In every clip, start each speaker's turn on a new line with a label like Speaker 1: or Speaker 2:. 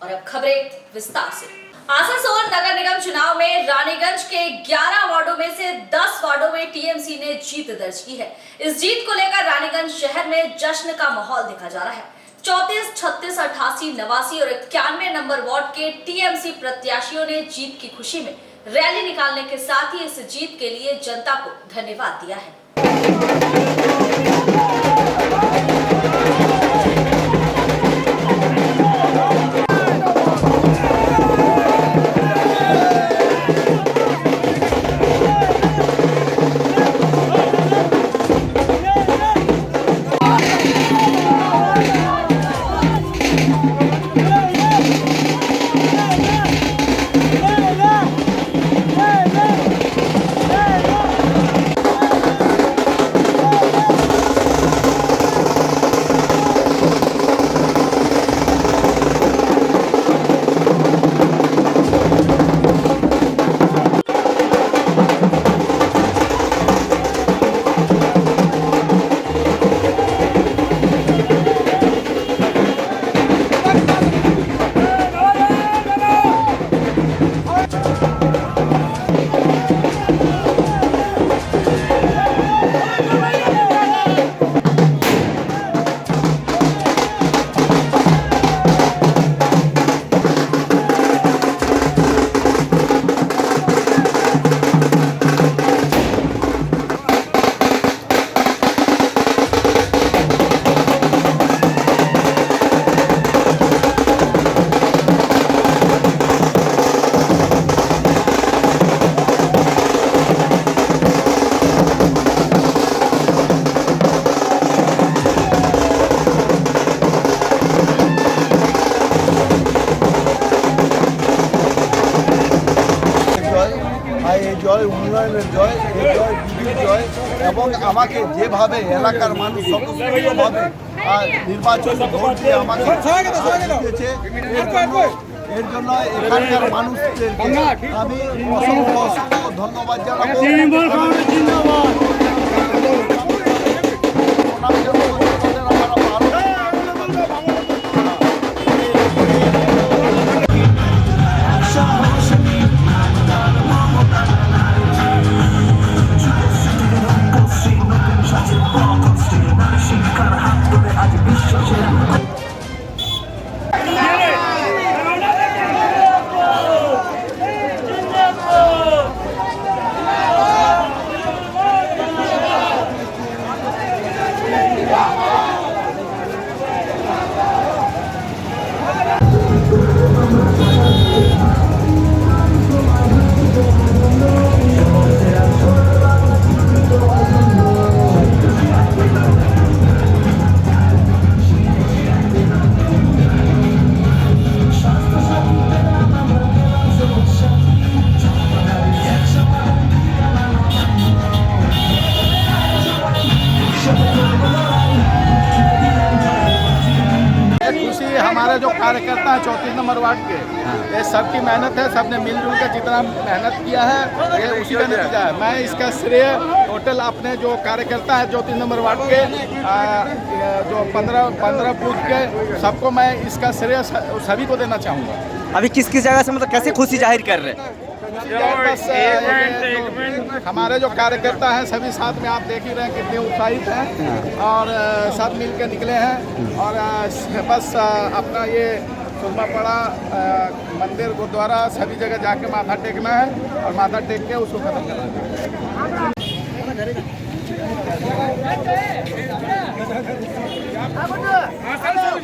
Speaker 1: और अब खबरें विस्तार से। आसनसोल नगर निगम चुनाव में रानीगंज के 11 वार्डों में से 10 वार्डों में टीएमसी ने जीत दर्ज की है। इस जीत को लेकर रानीगंज शहर में जश्न का माहौल देखा जा रहा है। 34, 36, 88, 89 और 91 नंबर वार्ड के टीएमसी प्रत्याशियों ने जीत की खुशी में रैली निकालने के साथ ही इस जीत के लिए जनता को धन्यवाद दिया है।
Speaker 2: জয় উন্নয়নের জয় এই জয় বিজুর জয় এবং আমাকে যেভাবে এলাকার মানুষ স্বতঃস্ফূর্তভাবে নির্বাচন ভোট দিয়ে আমাকে দিয়েছে এর জন্য এখানকার মানুষদেরকে আমি অসংখ্য অসংখ্য ধন্যবাদ জানাবো। हमारे जो कार्यकर्ता है 34 नंबर वार्ड के, ये सबकी मेहनत है। सबने मिलजुल कर जितना मेहनत किया है ये उसी का नतीजा है। मैं इसका श्रेय टोटल अपने जो कार्यकर्ता है 34 नंबर वार्ड के जो 15 बूथ के सबको मैं इसका श्रेय सभी को देना चाहूँगा।
Speaker 3: अभी किस किस जगह से मतलब कैसे खुशी जाहिर कर रहे हैं?
Speaker 2: हमारे जो कार्यकर्ता हैं सभी साथ में आप देख ही रहे हैं कितने उत्साहित हैं और सब मिलकर निकले हैं और बस अपना ये सुरमापड़ा मंदिर गुरुद्वारा सभी जगह जाके माथा टेकना है और माथा टेक के उसको खत्म करना है।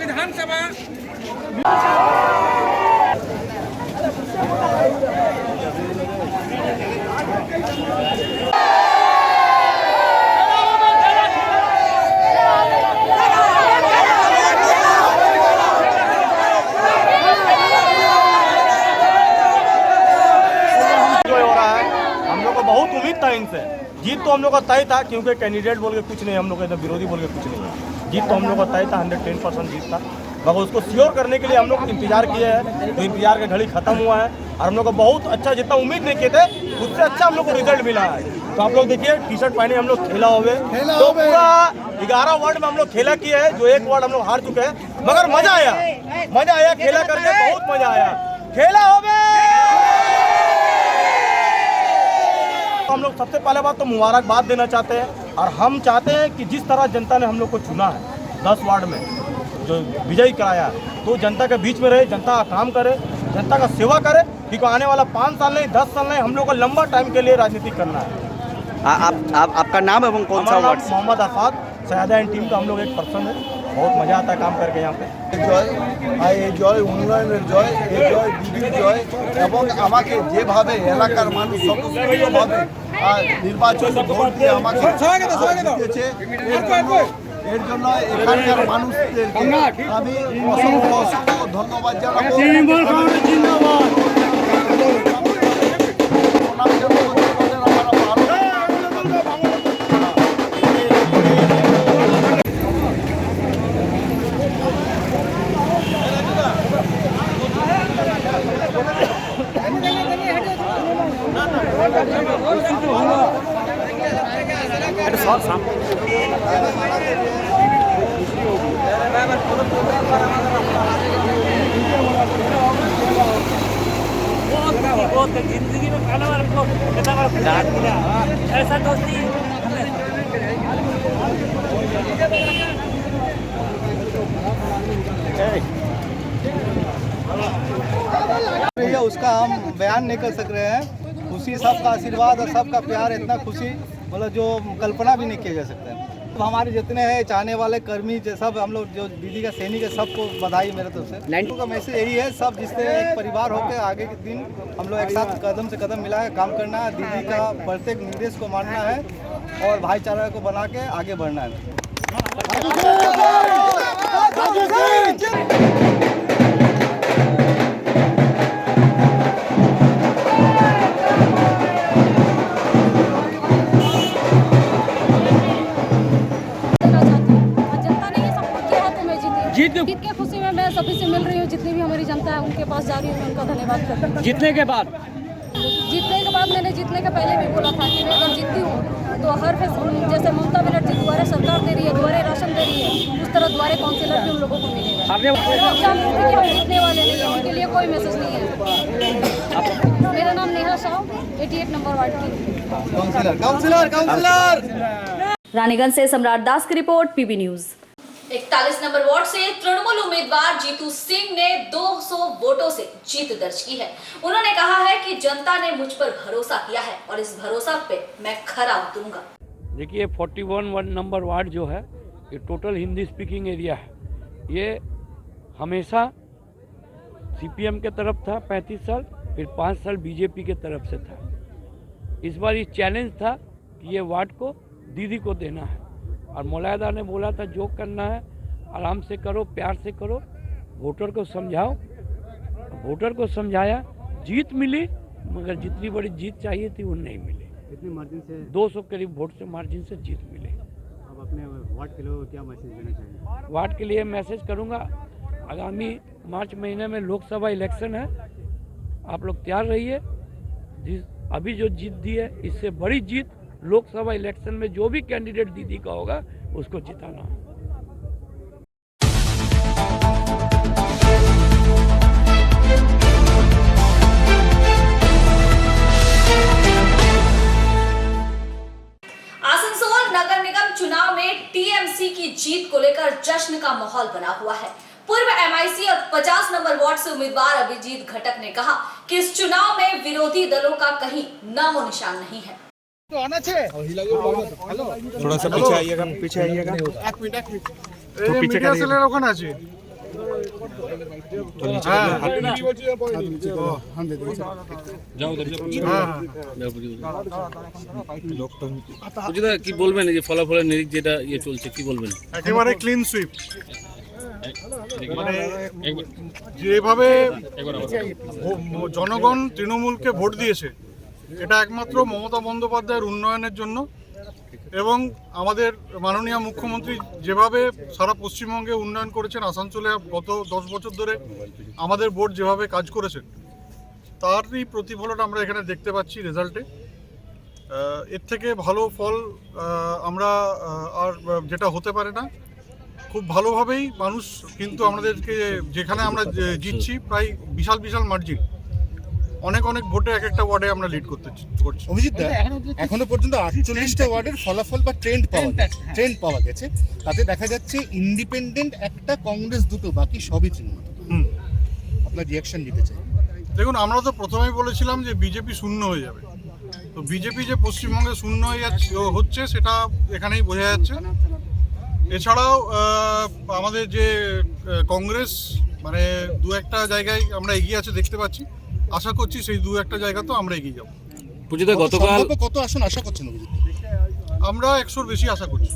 Speaker 2: विधानसभा
Speaker 4: बहुत उम्मीद था इनसे। जीत तो हम लोग का तय था क्योंकि कैंडिडेट बोल के कुछ नहीं, हम लोग का विरोधी बोल के कुछ नहीं है। जीत तो हम लोग का तय था, 110% जीत था। मगर उसको श्योर करने के लिए हम लोग इंतजार किए हैं, तो इंतजार का घड़ी खत्म हुआ है और हम लोग को बहुत अच्छा, जितना उम्मीद नहीं किए थे उससे अच्छा हम लोग को रिजल्ट मिला है। तो आप लोग देखिए टी शर्ट पहने हम लोग खेला हुए, तो पूरा 11 वार्ड में हम लोग खेला किए हैं। जो एक वार्ड हम लोग हार चुके हैं मगर मजा आया खेला करके बहुत मजा आया। खेला हो गया। हम लोग सबसे पहले बात तो मुबारकबाद देना चाहते हैं और हम चाहते हैं कि जिस तरह जनता ने हम लोग को चुना है 10 वार्ड में जो विजयी कराया है, तो जनता के बीच में रहे, जनता का काम करे, जनता का सेवा करे, क्योंकि आने वाला 5 साल नहीं 10 साल नहीं हम लोग को लंबा टाइम के लिए राजनीति करना है।
Speaker 3: आपका नाम एवं कौन सा वार्ड?
Speaker 4: मोहम्मद आसाद, सयादा टीम का हम लोग एक पर्सन है। बहुत मजा आता है काम करके यहाँ पे।
Speaker 5: এই জয় উন্নয়নের জয়, এই জয় দিদির জয় এবং আমাকে যেভাবে এলাকার মানুষ স্বতঃস্ফূর্তভাবে নির্বাচন ভোট দিয়ে আমাকে জিতেছে, এর জন্য এখানকার মানুষদেরকে আমি অসংখ্য অসংখ্য ধন্যবাদ জানাবো।
Speaker 6: जिंदगी में पहला बार हमको इतना बड़ा प्यार मिला, ऐसा दोस्ती
Speaker 2: उसका हम बयान नहीं कर सक रहे हैं। खुशी सबका आशीर्वाद और सबका प्यार, इतना खुशी मतलब जो कल्पना भी नहीं किया जा सकता है। तो हमारे जितने हैं चाहने वाले कर्मी सब हम लोग जो दीदी का सैनिक है सबको बधाई मेरे तरफ से। का मैसेज यही है, सब जिससे एक परिवार होकर आगे के दिन हम लोग एक साथ कदम से कदम मिला है काम करना है, दीदी का प्रत्येक निर्देश को मानना है और भाईचारा को बना के आगे बढ़ना है।
Speaker 6: जीत
Speaker 7: जीत के खुशी में मैं सभी से मिल रही हूँ, जितनी भी हमारी जनता है उनके पास जा रही हूँ, मैं उनका धन्यवाद करती हूँ।
Speaker 6: जीतने के बाद
Speaker 7: मैंने जीतने के पहले भी बोला था कि मैं अगर जीतती हूँ तो हर जैसे ममता बनर्जी द्वारे सरकार दे रही है, द्वारे राशन दे रही है, उस तरह द्वारे काउंसिलर भी उन लोगों को मिलेगा। हम जीतने वाले नहीं है, उनके लिए कोई मैसेज नहीं है। मेरा नाम नेहा शाह, 88 नंबर वार्ड की
Speaker 2: काउंसिलर।
Speaker 1: रानीगंज से सम्राट दास की रिपोर्ट, पीबी न्यूज। 41 नंबर वार्ड से तृणमूल उम्मीदवार जीतू सिंह ने 200 वोटों से जीत दर्ज की है। उन्होंने कहा है कि जनता ने मुझ पर भरोसा किया है और इस भरोसा पे मैं खरा उतरूंगा।
Speaker 6: देखिए 41 नंबर वार्ड जो है ये टोटल हिंदी स्पीकिंग एरिया है। ये हमेशा सीपीएम के तरफ था 35 साल, फिर 5 साल बीजेपी के तरफ से था। इस बार ये चैलेंज था कि ये वार्ड को दीदी को देना है और मौलादा ने बोला था जो करना है आराम से करो, प्यार से करो, वोटर को समझाओ। वोटर को समझाया, जीत मिली, मगर जितनी बड़ी जीत चाहिए थी वो नहीं मिली।
Speaker 8: कितने मार्जिन से?
Speaker 6: 200 करीब वोट से मार्जिन से जीत मिली।
Speaker 8: अब अपने वार्ड के लोगों को क्या मैसेज देना चाहिए?
Speaker 6: वार्ड के लिए मैसेज करूंगा, आगामी मार्च महीने में लोकसभा इलेक्शन है, आप लोग तैयार रहिए। अभी जो जीत दी है इससे बड़ी जीत लोकसभा इलेक्शन में जो भी कैंडिडेट दीदी का होगा उसको जिताना।
Speaker 1: आसनसोल नगर निगम चुनाव में टीएमसी की जीत को लेकर जश्न का माहौल बना हुआ है। पूर्व एमआईसी और 50 नंबर वार्ड से उम्मीदवार अभिजीत घटक ने कहा कि इस चुनाव में विरोधी दलों का कहीं नामो निशान नहीं है।
Speaker 2: तो आना चाहिए।
Speaker 4: थोड़ा सा पीछे आइएगा, पीछे आइएगा।
Speaker 2: एक मिनट तो पीछे मीडिया से ले लो ना जी।
Speaker 9: যাও কি বলবেন এই যে ফলাফলের নিরিখ যেটা ইয়ে চলছে কি বলবেন?
Speaker 2: একেবারে ক্লিন সুইপ, মানে যেভাবে জনগণ তৃণমূলকে ভোট দিয়েছে এটা একমাত্র মমতা বন্দ্যোপাধ্যায়ের উন্নয়নের জন্য এবং আমাদের মাননীয় মুখ্যমন্ত্রী যেভাবে সারা পশ্চিমবঙ্গে উন্নয়ন করেছেন, আসানসোলে গত 10 বছর ধরে আমাদের বোর্ড যেভাবে কাজ করেছেন তারই প্রতিফলন আমরা এখানে দেখতে পাচ্ছি রেজাল্টে। এর থেকে ভালো ফল আমরা আর যেটা হতে পারে না।
Speaker 10: খুব ভালোভাবেই মানুষ কিন্তু আমাদেরকে যেখানে আমরা জিতছি প্রায় বিশাল বিশাল মার্জিন অনেক অনেক ভোটে এক একটা ওয়ার্ডে আমরা লিড করছি।
Speaker 11: অভিজিৎ দা, এখনো পর্যন্ত 48টা ওয়ার্ডের ফলাফল বা ট্রেন্ড পাওয়া গেছে, তাতে দেখা যাচ্ছে ইন্ডিপেন্ডেন্ট একটা, কংগ্রেস দুটো, বাকি সবই তৃণমূল। আপনার রিয়াকশন দিতে চাই।
Speaker 10: দেখুন, আমরা তো প্রথমেই বলেছিলাম যে বিজেপি শূন্য হয়ে যাবে, তো বিজেপি যে পশ্চিমবঙ্গে শূন্য হচ্ছে সেটা এখানেই বোঝা যাচ্ছে। এছাড়াও আমাদের যে কংগ্রেস মানে দু একটা জায়গায় আমরা এগিয়ে আছে দেখতে পাচ্ছি, আশা করছি সেই দু একটা জায়গা তো আমরা এগিয়ে যাবো।
Speaker 9: গতকাল
Speaker 11: কত আসন আশা করছেন অভিজিৎ?
Speaker 10: আমরা 100-র বেশি আশা করছি।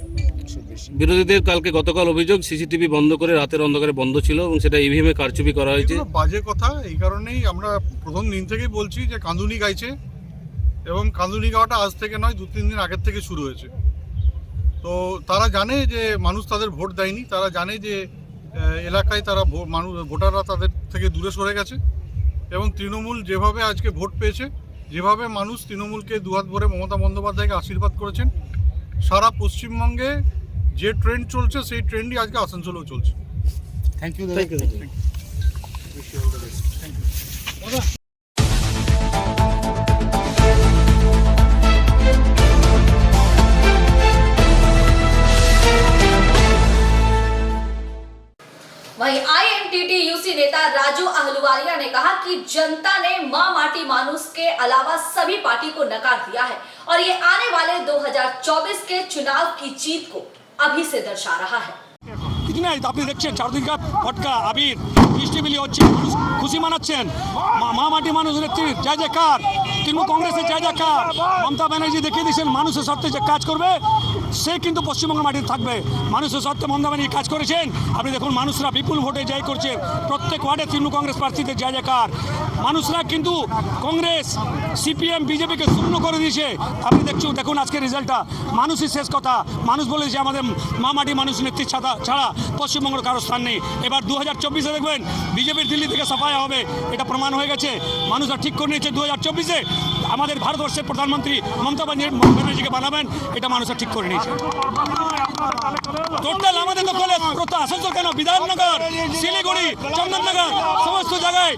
Speaker 9: বিরোধীদের গতকাল অভিযোগ সিসিটিভি বন্ধ করে রাতের অন্ধকারে বন্ধ ছিল এবং সেটা ইভিএম এ কারচুপি করা হয়েছে।
Speaker 10: বাজে কথা, এই কারণেই আমরা প্রথম দিন থেকেই বলছি যে কাঁদুনি গাইছে, এবং কাঁদুনি গাওয়াটা আজ থেকে নয়, 2-3 দিন আগের থেকে শুরু হয়েছে। তো তারা জানে যে মানুষ তাদের ভোট দেয়নি, তারা জানে যে এলাকায় তারা ভোটাররা তাদের থেকে দূরে সরে গেছে, এবং তৃণমূল যেভাবে আজকে ভোট পেয়েছে, যেভাবে মানুষ তৃণমূলকে দুহাত ভরে মমতা বন্দ্যোপাধ্যায়কে আশীর্বাদ করেছেন, সারা পশ্চিমবঙ্গে যে ট্রেন্ড চলছে সেই ট্রেন্ডই আজকে আসানসোলেও চলছে।
Speaker 11: Thank you.
Speaker 1: वहीं आईएनटीटी-यूसी नेता राजू अहलुवालिया ने कहा कि जनता ने मां माटी मानुस के अलावा सभी पार्टी को नकार दिया है और ये आने वाले 2024 के चुनाव की जीत को अभी से दर्शा रहा है।
Speaker 12: আপনি দেখছেন চারদিকে ফটকা আবির বৃষ্টি বিলি হচ্ছে, মানুষ খুশি মানাচ্ছেন। মা মাটি মানুষ নেত্রীর জয় জয়কার, তৃণমূল কংগ্রেসের জয় জয়কার। মমতা ব্যানার্জি দেখিয়ে দিয়েছেন মানুষের স্বার্থে যে কাজ করবে সে কিন্তু পশ্চিমবঙ্গের মাটিতে থাকবে। মানুষের স্বার্থে মমতা ব্যানার্জি কাজ করেছেন। আপনি দেখুন মানুষরা বিপুল ভোটে জয় করছে, প্রত্যেক ওয়ার্ডে তৃণমূল কংগ্রেস প্রার্থীদের জয় জয়কার। মানুষরা কিন্তু কংগ্রেস সিপিএম বিজেপিকে শূন্য করে দিয়েছে। আপনি দেখুন আজকের রেজাল্টটা, মানুষই শেষ কথা। মানুষ বলেছে আমাদের মা মাটি মানুষ নেত্রী ছাড়া পশ্চিমবঙ্গের কারো স্থান নেই। এবার 2024-এ দেখবেন বিজেপির দিল্লি থেকে সাফায়া হবে, এটা প্রমাণ হয়ে গেছে। মানুষরা ঠিক করে নিয়েছে 2024-এ আমাদের ভারতবর্ষের প্রধানমন্ত্রী মমতা ব্যানার্জিকে বানাবেন, এটা মানুষরা ঠিক করে নিয়েছে। টোটাল আমাদের দখলে আসানসোল কেন, বিধাননগর, শিলিগুড়ি, চন্দননগর, সমস্ত জায়গায়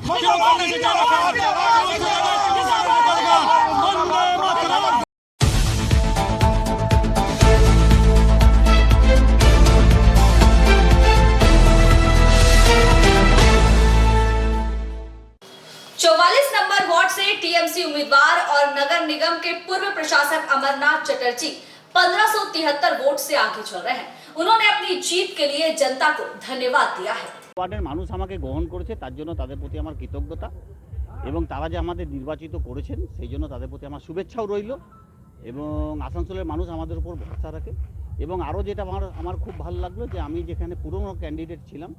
Speaker 1: नंबर वार्ड से टीएमसी उम्मीदवार और नगर निगम के पूर्व प्रशासक अमरनाथ चटर्जी 1573 वोट से आगे चल रहे हैं। उन्होंने अपनी जीत के लिए जनता को धन्यवाद दिया है।
Speaker 13: ওয়ার্ডের মানুষ আমাকে গ্রহণ করেছে, তার জন্য তাদের প্রতি আমার কৃতজ্ঞতা, এবং তারা যে আমাদের নির্বাচিত করেছেন সেই জন্য তাদের প্রতি আমার শুভেচ্ছাও রইল। এবং আসানসোলের মানুষ আমাদের উপর ভরসা রাখে। এবং আরও যেটা আমার খুব ভালো লাগলো যে আমি যেখানে পুরনো ক্যান্ডিডেট ছিলাম,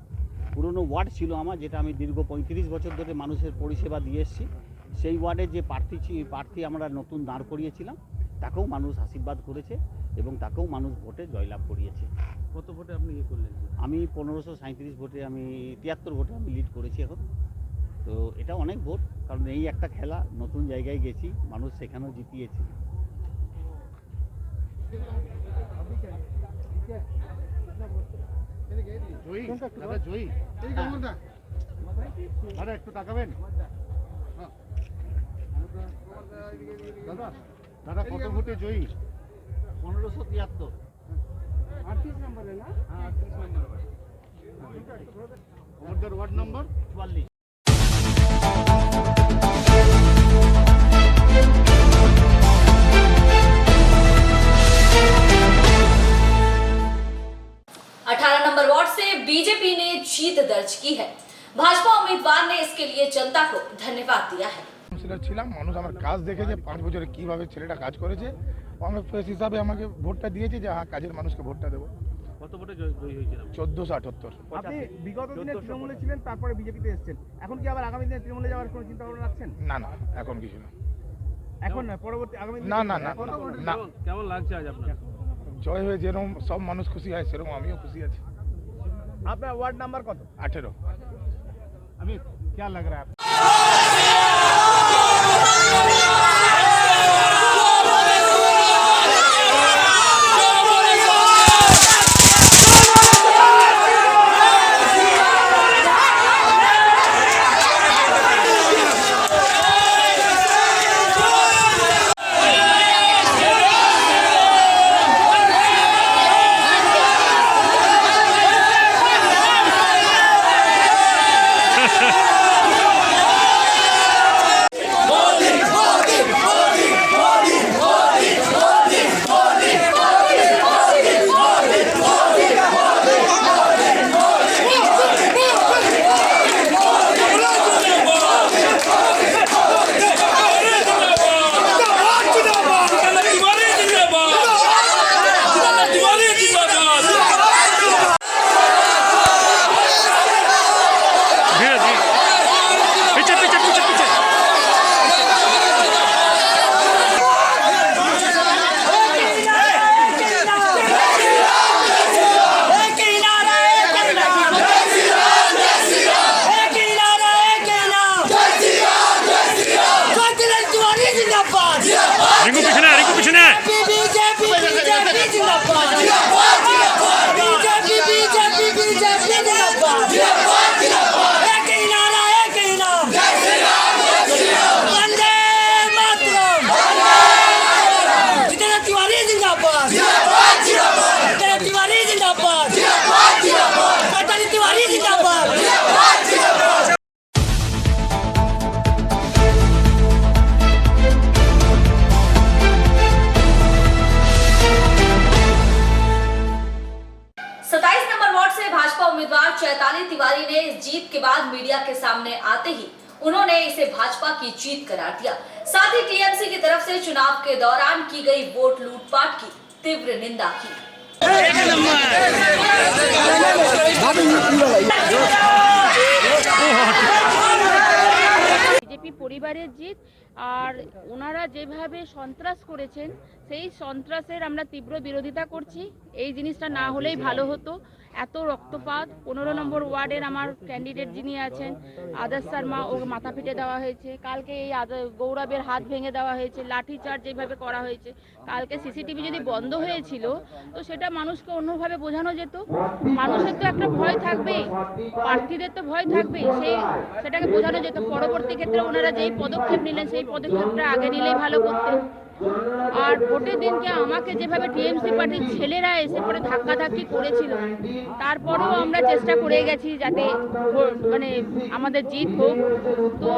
Speaker 13: পুরনো ওয়ার্ড ছিল আমার, যেটা আমি দীর্ঘ 35 বছর ধরে মানুষের পরিষেবা দিয়ে এসেছি, সেই ওয়ার্ডের যে প্রার্থী আমরা নতুন দাঁড় করিয়েছিলাম তাকেও মানুষ আশীর্বাদ করেছে এবং তাকেও মানুষ ভোটে জয়লাভ করিয়েছে।
Speaker 9: কত ভোটে আপনি করলেন?
Speaker 13: আমি 1537 ভোটে, আমি 73 ভোটে আমি লিড করেছি এখন। তো এটা অনেক ভোট, কারণ এই একটা খেলা, নতুন জায়গায় গেছি, মানুষ সেখানেও জিতিয়েছে।
Speaker 11: দাদা একটু তাকাবেন। দাদা কত ভোটে জয়ী?
Speaker 13: 1573।
Speaker 11: 38 নম্বরে না? হ্যাঁ 38 নম্বর। আমাদের ওয়ার্ড নম্বর 44।
Speaker 1: नंबर वार्ड से बीजेपी ने जीत दर्ज की है। भाजपा उम्मीदवार ने इसके लिए जनता को धन्यवाद दिया है।
Speaker 2: ছিলাম, মানুষ আমার কাজ দেখেছে, 5 বছরে কিভাবে ছেলেটা কাজ করেছে, আমরা ফেস হিসাবে আমাকে ভোটটা দিয়েছে যে হ্যাঁ কাজের মানুষকে ভোটটা দেবো।
Speaker 9: কত ভোটে জয়ী হয়েছিল?
Speaker 2: 1478।
Speaker 14: আপনি বিগত দিনে তৃণমূলে ছিলেন, তারপরে বিজেপিতে এসেছেন, এখন কি আবার আগামী দিনে তৃণমূলে যাওয়ার কোনো চিন্তা ভাবনা রাখছেন?
Speaker 2: না না, এখন কিছু না।
Speaker 14: এখন না, পরবর্তী আগামী
Speaker 2: না না না না।
Speaker 9: কেমন লাগছে আজ আপনার?
Speaker 2: জয় হয়ে যেরকম সব মানুষ খুশি হয় সেরকম আমিও খুশি আছি।
Speaker 14: আপনার ওয়ার্ড নাম্বার কত?
Speaker 2: 18।
Speaker 14: আমি क्या लग रहा है?
Speaker 12: रिंकू पिछने रिंकू पिछने
Speaker 1: उम्मीदवार चैताली तिवारी ने इस जीत के बाद मीडिया के सामने आते ही उन्होंने इसे भाजपा की जीत करार दिया। साथ ही टीएमसी की तरफ से चुनाव के दौरान की गई वोट लूटपाट की तीव्र निंदा की।
Speaker 7: বিজেপি পরিবারের জিত আর ওনারা যেভাবে সন্ত্রাস করেছেন সেই সন্ত্রাসের আমরা তীব্র বিরোধিতা করছি। এই জিনিসটা না হলেই ভালো হতো। এত রক্তপাত 15 নম্বর ওয়ার্ডের আমার ক্যান্ডিডেট যিনি আছেন আদর্শ শর্মা ও মাথা ফেটে দেওয়া হয়েছে। কালকে এই গৌরবের হাত ভেঙে দেওয়া হয়েছে, লাঠিচার্জ যেভাবে করা হয়েছে। কালকে সিসিটিভি যদি বন্ধ হয়েছিল তো সেটা মানুষকে অন্যভাবে বোঝানো যেত। মানুষের তো একটা ভয় থাকবেই, প্রার্থীদের তো ভয় থাকবেই, সেটাকে বোঝানো যেত। পরবর্তী ক্ষেত্রে ওনারা যেই পদক্ষেপ নিলেন সেই পদক্ষেপটা আগে নিলেই ভালো করতেন। আর ভোটের দিনকে আমাকে যেভাবে টিএমসি পার্টির ছেলেরা এসে পরে ধাক্কাধাক্কি করেছিল, তারপরেও আমরা চেষ্টা করে গেছি যাতে মানে আমাদের জিত হোক। তো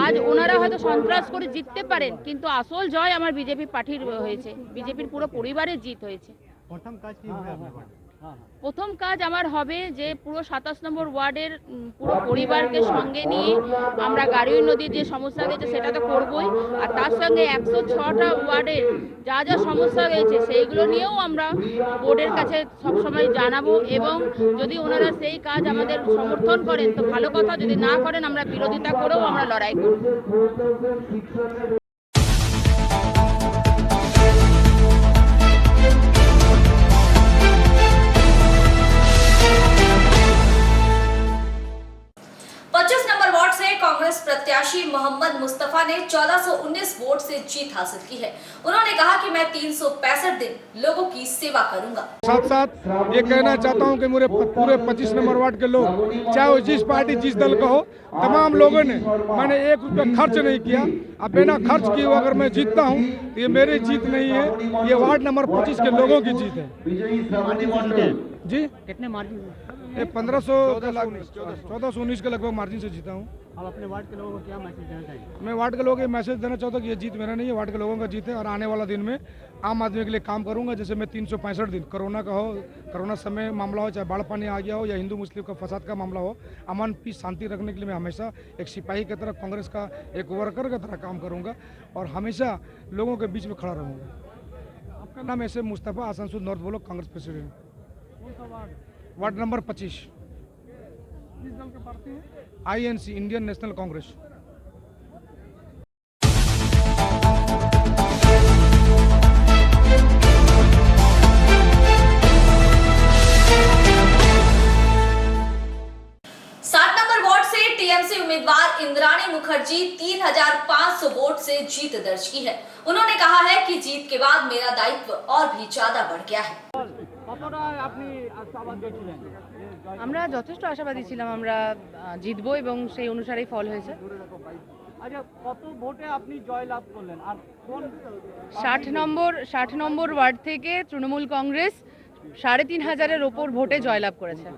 Speaker 7: আজ ওনারা হয়তো সন্ত্রাস করে জিততে পারেন, কিন্তু আসল জয় আমার বিজেপি পার্টির হয়েছে, বিজেপির পুরো পরিবারের জিত হয়েছে। প্রথম কাজ আমার হবে যে পুরো 27 নম্বর ওয়ার্ডের পুরো পরিবারকে সঙ্গে নিয়ে আমরা গাড়ির নদীর যে সমস্যা হয়েছে সেটা তো করবই, আর তার সঙ্গে 106টা ওয়ার্ডের যা যা সমস্যা হয়েছে সেইগুলো নিয়েও আমরা বোর্ডের কাছে সবসময় জানাবো। এবং যদি ওনারা সেই কাজ আমাদের সমর্থন করেন তো ভালো কথা, যদি না করেন আমরা বিরোধিতা করেও আমরা লড়াই করব।
Speaker 1: कांग्रेस प्रत्याशी मोहम्मद मुस्तफा ने 1419 वोट से जीत हासिल की है। उन्होंने कहा कि मैं 365 दिन लोगों की सेवा करूंगा।
Speaker 2: साथ साथ ये कहना चाहता हूं कि मेरे पूरे 25 नंबर वार्ड के लोग, चाहे वो जिस पार्टी जिस दल का हो, तमाम लोगों ने, मैंने 1 रुपया खर्च नहीं किया। अब बिना खर्च किए अगर मैं जीतता हूं तो ये मेरी जीत नहीं है, ये वार्ड नंबर 25 के लोगों की जीत है। जी
Speaker 8: कितने मार्जिन?
Speaker 2: ये 1419 के लगभग मार्जिन से जीता हूँ।
Speaker 8: आप अपने वार्ड के लोगों को क्या मैसेज देना चाहिए?
Speaker 2: मैं वार्ड के लोगों को मैसेज देना चाहता हूँ कि ये जीत मेरा नहीं है, वार्ड के लोगों का जीत है। और आने वाला दिन में आम आदमी के लिए काम करूंगा। जैसे मैं 365 दिन, कोरोना का हो, कोरोना समय मामला हो, चाहे बाढ़ पानी आ गया हो या हिंदू मुस्लिम का फसाद का मामला हो, अमन पीस शांति रखने के लिए मैं हमेशा एक सिपाही की तरह, कांग्रेस का एक वर्कर की तरह काम करूँगा और हमेशा लोगों के बीच में खड़ा रहूँगा। आपका नाम ऐसे Mustafa, Asansol north block Congress president. Ward number 25। किस दल के पार्टी है? INC, Indian national Congress.
Speaker 1: TMC उम्मीदवार इंद्राणी मुखर्जी 3500 वोट से जीत दर्ज की है। उन्होंने कहा है कि जीत के बाद मेरा दायित्व और भी ज्यादा बढ़ गया है।
Speaker 7: আমরা যথেষ্ট আশাবাদী ছিলাম আমরা জিতবো এবং সেই অনুসারেই ফল হয়েছে।
Speaker 14: আচ্ছা, কত ভোটে আপনি জয় লাভ করলেন? আর কোন
Speaker 7: 60 নম্বর ওয়ার্ড থেকে তৃণমূল কংগ্রেস 3500-এর ওপর ভোটে জয়লাভ করেছে।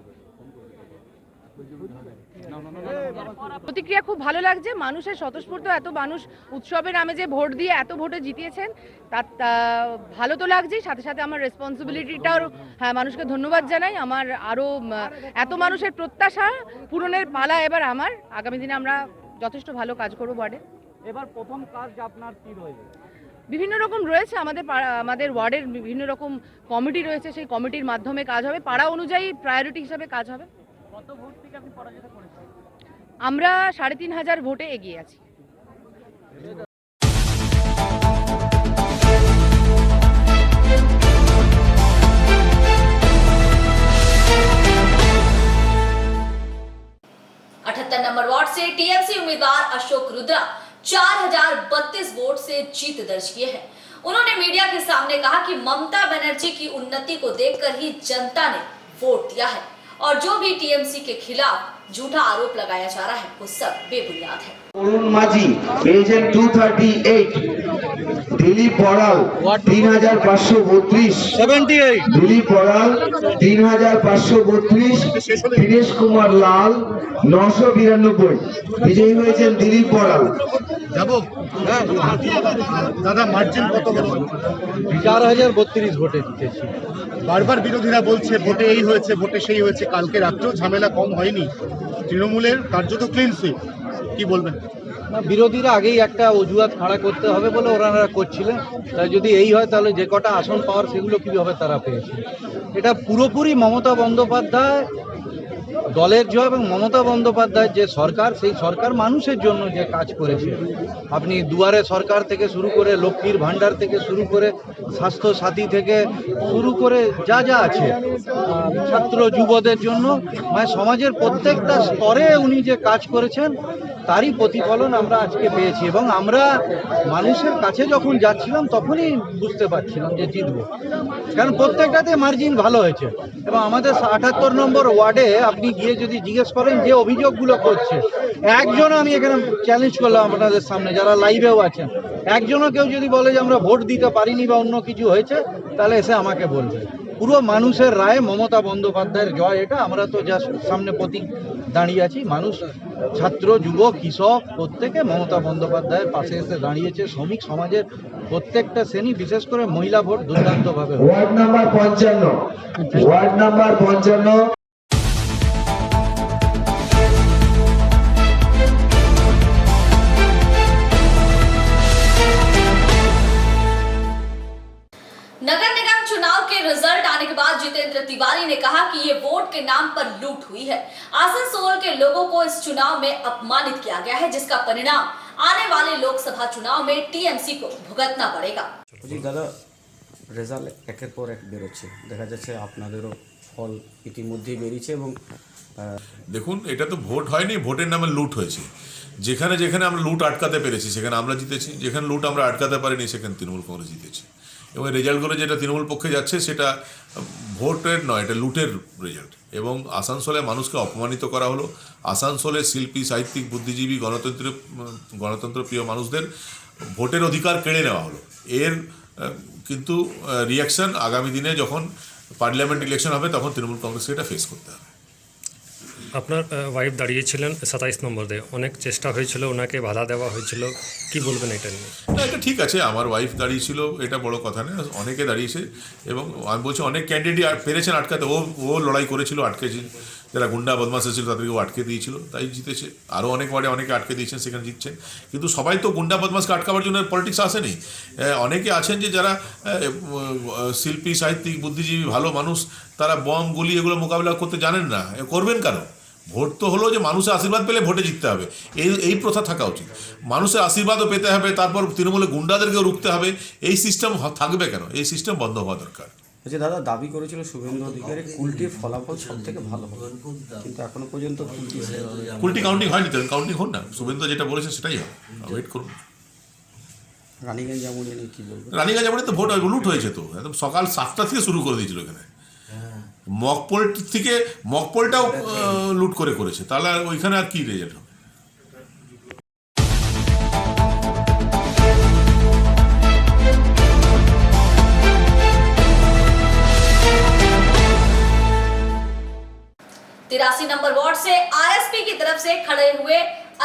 Speaker 7: প্রতিক্রিয়া খুব ভালো লাগছে, মানুষের স্বতঃস্ফূর্ত, এত মানুষ উৎসবের নামে যে ভোট দিয়ে এত ভোটে জিতিয়েছেন তার ভালো তো লাগছেই, সাথে সাথে আমার রেসপন্সিবিলিটিটাও, হ্যাঁ, মানুষকে ধন্যবাদ জানাই। আমার আরও এত মানুষের প্রত্যাশা পূরণের পালা এবার আমার। আগামী দিনে আমরা যথেষ্ট ভালো কাজ করবো ওয়ার্ডে।
Speaker 14: এবার প্রথম কাজ আপনার কি রয়েছে?
Speaker 7: বিভিন্ন রকম রয়েছে, আমাদের ওয়ার্ডের বিভিন্ন রকম কমিটি রয়েছে, সেই কমিটির মাধ্যমে কাজ হবে, পাড়া অনুযায়ী প্রায়োরিটি হিসাবে কাজ হবে।
Speaker 14: কত ভোট থেকে আপনি পরাজিত করেছেন?
Speaker 7: আমরা 3500 ভোটে এগিয়ে আছি।
Speaker 1: नंबर वार्ड से टीएमसी उम्मीदवार अशोक रुद्रा 4032 वोट से जीत दर्ज की है। उन्होंने मीडिया के सामने कहा कि ममता बनर्जी की उन्नति को देखकर ही जनता ने वोट दिया है और जो भी टीएमसी के खिलाफ झूठा आरोप लगाया जा रहा है वो सब बेबुनियाद है।
Speaker 15: অরুণ মাঝি পেয়েছেন 238, দিলীপ বড়াল 3532, দিলীপ বড়াল 3532, দীনেশ কুমার লাল 992। বিজয়ী হয়েছেন দিলীপ বড়াল।
Speaker 11: যাবো দাদা, মার্জিন কত বড়?
Speaker 3: 4032 ভোটে জিতেছি।
Speaker 11: বারবার বিরোধীরা বলছে ভোটে এই হয়েছে, ভোটে সেই হয়েছে। কালকে রাত্রেও ঝামেলা কম হয়নি, তৃণমূলের কার্যত ক্লিন সুইপ। কি বলবেন?
Speaker 3: না, বিরোধীরা আগেই একটা অজুহাত খাড়া করতে হবে বলে ওনারা করছিলেন। তাই যদি এই হয় তাহলে যে কটা আসন পাওয়ার সেগুলো কিভাবে তারা পেয়েছে। এটা পুরোপুরি মমতা বন্দ্যোপাধ্যায় দলের জয় এবং মমতা বন্দ্যোপাধ্যায়ের যে সরকার, সেই সরকার মানুষের জন্য যে কাজ করেছে। আপনি দুয়ারে সরকার থেকে শুরু করে লক্ষ্মীর ভাণ্ডার থেকে শুরু করে স্বাস্থ্য সাথী থেকে শুরু করে যা যা আছে, ছাত্র যুবদের জন্য মানে সমাজের প্রত্যেকটা স্তরে উনি যে কাজ করেছেন তারই প্রতিফলন আমরা আজকে পেয়েছি। এবং আমরা মানুষের কাছে যখন যাচ্ছিলাম তখনই বুঝতে পারছিলাম যে জিতবো, কারণ প্রত্যেকটাতে মার্জিন ভালো হয়েছে। এবং আমাদের 78 নম্বর ওয়ার্ডে আপনি গিয়ে যদি জিজ্ঞেস করেন যে অভিযোগগুলো করছে, একজন আমি এখানে চ্যালেঞ্জ করলাম আপনাদের সামনে যারা লাইভেও আছেন, একজনও কেউ যদি বলে যে আমরা ভোট দিতে পারিনি বা অন্য কিছু হয়েছে তাহলে এসে আমাকে বলবে। পুরো মানুষের রায় মমতা বন্দ্যোপাধ্যায়ের জয়। এটা আমরা তো যা সামনে প্রতীক দাঁড়িয়ে আছি, মানুষ ছাত্র যুব কৃষক প্রত্যেকে মমতা বন্দ্যোপাধ্যায়ের পাশে এসে দাঁড়িয়েছে। শ্রমিক সমাজের প্রত্যেকটা শ্রেণী, বিশেষ করে মহিলা ভোট দুর্দান্তভাবে।
Speaker 15: Ward number 55, ward number 55।
Speaker 1: नगर निगम चुनाव के रिजल्ट आने के बाद जितेंद्र तिवारी ने कहा कि ये वोट के नाम पर लूट हुई है। आसनसोल के लोगों को इस चुनाव में अपमानित किया गया है, जिसका परिणाम आने वाले लोकसभा चुनाव में टीएमसी को भुगतना पड़ेगा।
Speaker 3: দাদা, রেজাল্ট একের পর এক বেরোচ্ছে, দেখা যাচ্ছে আপনাদেরও ফল ইতিমধ্যেই বেরিয়েছে। এবং
Speaker 16: দেখুন, এটা তো ভোট হয়নি, ভোটের নামে লুট হয়েছে। যেখানে যেখানে আমরা লুট আটকাতে পেরেছি সেখানে আমরা জিতেছি, যেখানে লুট আমরা আটকাতে পারিনি সেখানে তৃণমূল কংগ্রেস জিতেছে। এবং রেজাল্টগুলো যেটা তৃণমূল পক্ষে যাচ্ছে সেটা ভোটের নয়, এটা লুটের রেজাল্ট। এবং আসানসোলে মানুষকে অপমানিত করা হলো। আসানসোলের শিল্পী, সাহিত্যিক, বুদ্ধিজীবী, গণতন্ত্রপ্রিয় মানুষদের ভোটের অধিকার কেড়ে নেওয়া হলো। এর কিন্তু রিয়াকশন আগামী দিনে যখন পার্লামেন্ট ইলেকশন হবে তখন তৃণমূল কংগ্রেসকে এটা ফেস করতে হবে।
Speaker 17: আপনার ওয়াইফ দাঁড়িয়েছিলেন 27 নম্বর দিয়ে, অনেক চেষ্টা হয়েছিল, ওনাকে বাধা দেওয়া হয়েছিল, কি বলবেন এটা নিয়ে?
Speaker 16: না, এটা ঠিক আছে, আমার ওয়াইফ দাঁড়িয়েছিল, এটা বড় কথা নয়। অনেকে দাঁড়িয়েছে এবং আমি বলছি অনেক ক্যান্ডিডেট পেরেছেন আটকাতে। ও লড়াই করেছিল, আটকেছে। যারা গুন্ডা বদমাশ ছিল তাদেরকেও আটকে দিয়েছিল, তাই জিতেছে। আরও অনেক ওয়ার্ডে অনেকে আটকে দিয়েছেন, সেখানে জিতছেন। কিন্তু সবাই তো গুন্ডা বদমাশকে আটকাবার জন্য পলিটিক্স আসেনি। অনেকে আছেন যে যারা শিল্পী, সাহিত্যিক, বুদ্ধিজীবী, ভালো মানুষ, তারা বম গুলি এগুলো মোকাবিলা করতে জানেন না। করবেন কেন? ভোট তো হলো যে মানুষের আশীর্বাদ পেলে ভোটে জিততে হবে, এই প্রথা থাকা উচিত। মানুষের আশীর্বাদও পেতে হবে, তারপর তৃণমূলের গুন্ডাদেরকেও রুখতে হবে। এই সিস্টেম থাকবে কেন? এই সিস্টেম বন্ধ হওয়া দরকার।
Speaker 3: যে দাদা দাবি করেছিল শুভেন্দু অধিকারী কুলটির ফলাফল সব থেকে ভালো হবে, কিন্তু এখনো পর্যন্ত
Speaker 16: কুলটি কাউন্টিং হয়নি। তো কাউন্টিং হোক না, শুভেন্দু যেটা বলেছে সেটাই হবে, ওয়েট করুন।
Speaker 3: রানীগঞ্জ যেমন কি বলবো,
Speaker 16: রানীগঞ্জ যেমন তো ভোট লুট হয়েছে, তো একদম সকাল 7টা থেকে শুরু করে দিয়েছিল। এখানে মকপোলটাও লুট করেছে, তাহলে ওইখানে আর কি রেজাল্ট হবে?
Speaker 1: तिरासी नंबर वार्ड से आरएसपी की तरफ से खड़े हुए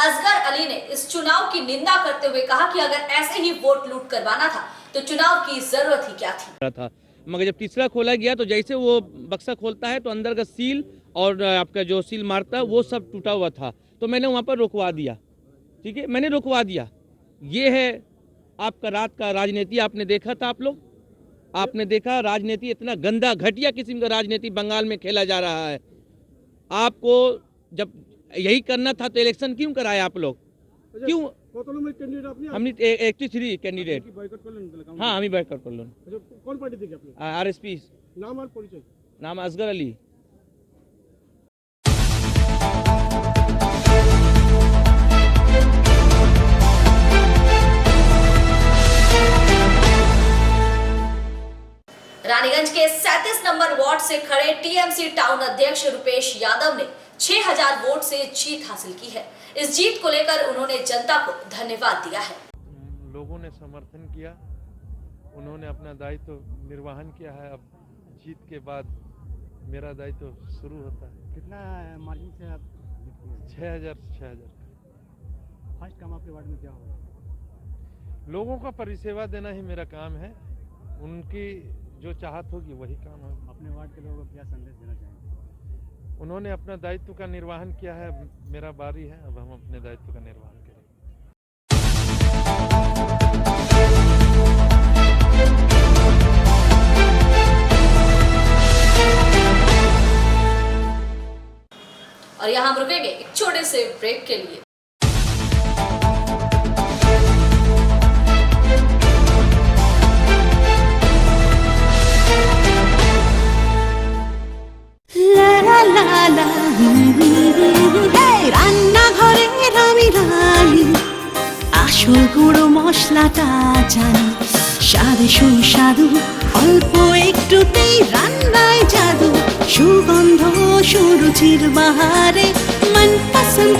Speaker 1: असगर अली ने इस चुनाव की निंदा करते हुए कहा कि अगर ऐसे ही वोट लूट करवाना था तो चुनाव की जरूरत ही क्या थी।
Speaker 6: मगर जब तीसरा खोला गया तो जैसे वो बक्सा खोलता है तो अंदर का सील और आपका जो सील मारता है वो सब टूटा हुआ था, तो मैंने वहाँ पर रुकवा दिया। ठीक है, मैंने रुकवा दिया। ये है आपका रात का राजनीति। आपने देखा था, आप लोग आपने देखा राजनीति, इतना गंदा घटिया किस्म का राजनीति बंगाल में खेला जा रहा है। आपको जब यही करना था तो इलेक्शन क्यों कराया आप लोग? क्यों? हमने 83 कैंडिडेट। हाँ, हम ही बैकआउट कर लो।
Speaker 14: कौन पार्टी थी आपने?
Speaker 6: आरएसपी।
Speaker 14: नाम और परिचय?
Speaker 6: नाम असगर अली।
Speaker 1: 37 नंबर वार्ड से खड़े टीएमसी टाउन अध्यक्ष रुपेश यादव ने 6000 वोट से जीत हासिल की है। इस जीत को लेकर उन्होंने जनता को धन्यवाद दिया है।
Speaker 18: लोगों ने समर्थन किया, उन्होंने अपना दायित्व निर्वहन किया है। अब जीत के बाद मेरा दायित्व शुरू होता है।
Speaker 8: कितना मार्जिन से आप
Speaker 18: 6000
Speaker 8: फर्स्ट काम आपके वार्ड में क्या होगा?
Speaker 18: लोगों का परिसेवा देना ही मेरा काम है। उनकी जो चाहत होगी वही काम होगा।
Speaker 8: अपने वार्ड के लोगों को क्या संदेश देना चाहेंगे?
Speaker 18: उन्होंने अपना दायित्व का निर्वहन किया है, मेरा बारी है, अब हम अपने दायित्व का निर्वहन करेंगे।
Speaker 1: और यहाँ हम रुकेंगे एक छोटे से ब्रेक के लिए।
Speaker 19: রান্নাঘরের আমি রানী, আসল গুঁড়ো মশলাটা জানি, স্বাদে সুস্বাদু অল্প একটুতেই রান্নায় জাদু, সুগন্ধ সুরুচির বাহারে মনপসন্দ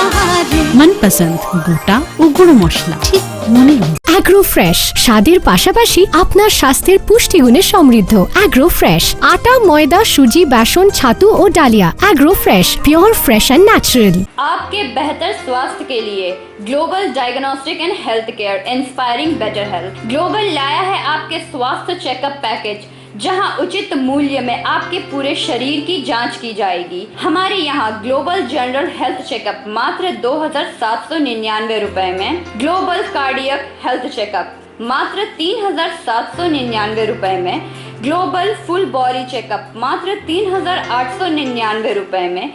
Speaker 19: আহারে।
Speaker 20: মনপসন্দ গোটা ও গুঁড়ো মশলা ঠিক মনে। অ্যাগ্রো ফ্রেশ স্বাদের পাশাপাশি আপনার স্বাস্থ্যের পুষ্টিগুণে সমৃদ্ধ। অ্যাগ্রো ফ্রেশ আটা, ময়দা, সুজি, বেসন, ছাতু ও ডালিয়া। Agro fresh pure fresh and natural.
Speaker 21: आपके बेहतर स्वास्थ्य के लिए global diagnostic and health care inspiring better health global लाया है आपके स्वास्थ्य चेकअप पैकेज, जहां उचित मूल्य में आपके पूरे शरीर की जांच की जाएगी। हमारे यहाँ ग्लोबल जनरल हेल्थ चेकअप मात्र 2799 रुपए में, ग्लोबल कार्डियक हेल्थ चेकअप मात्र 3799 रुपए में, ग्लोबल फुल बॉडी चेकअप मात्र 3899 रुपए में,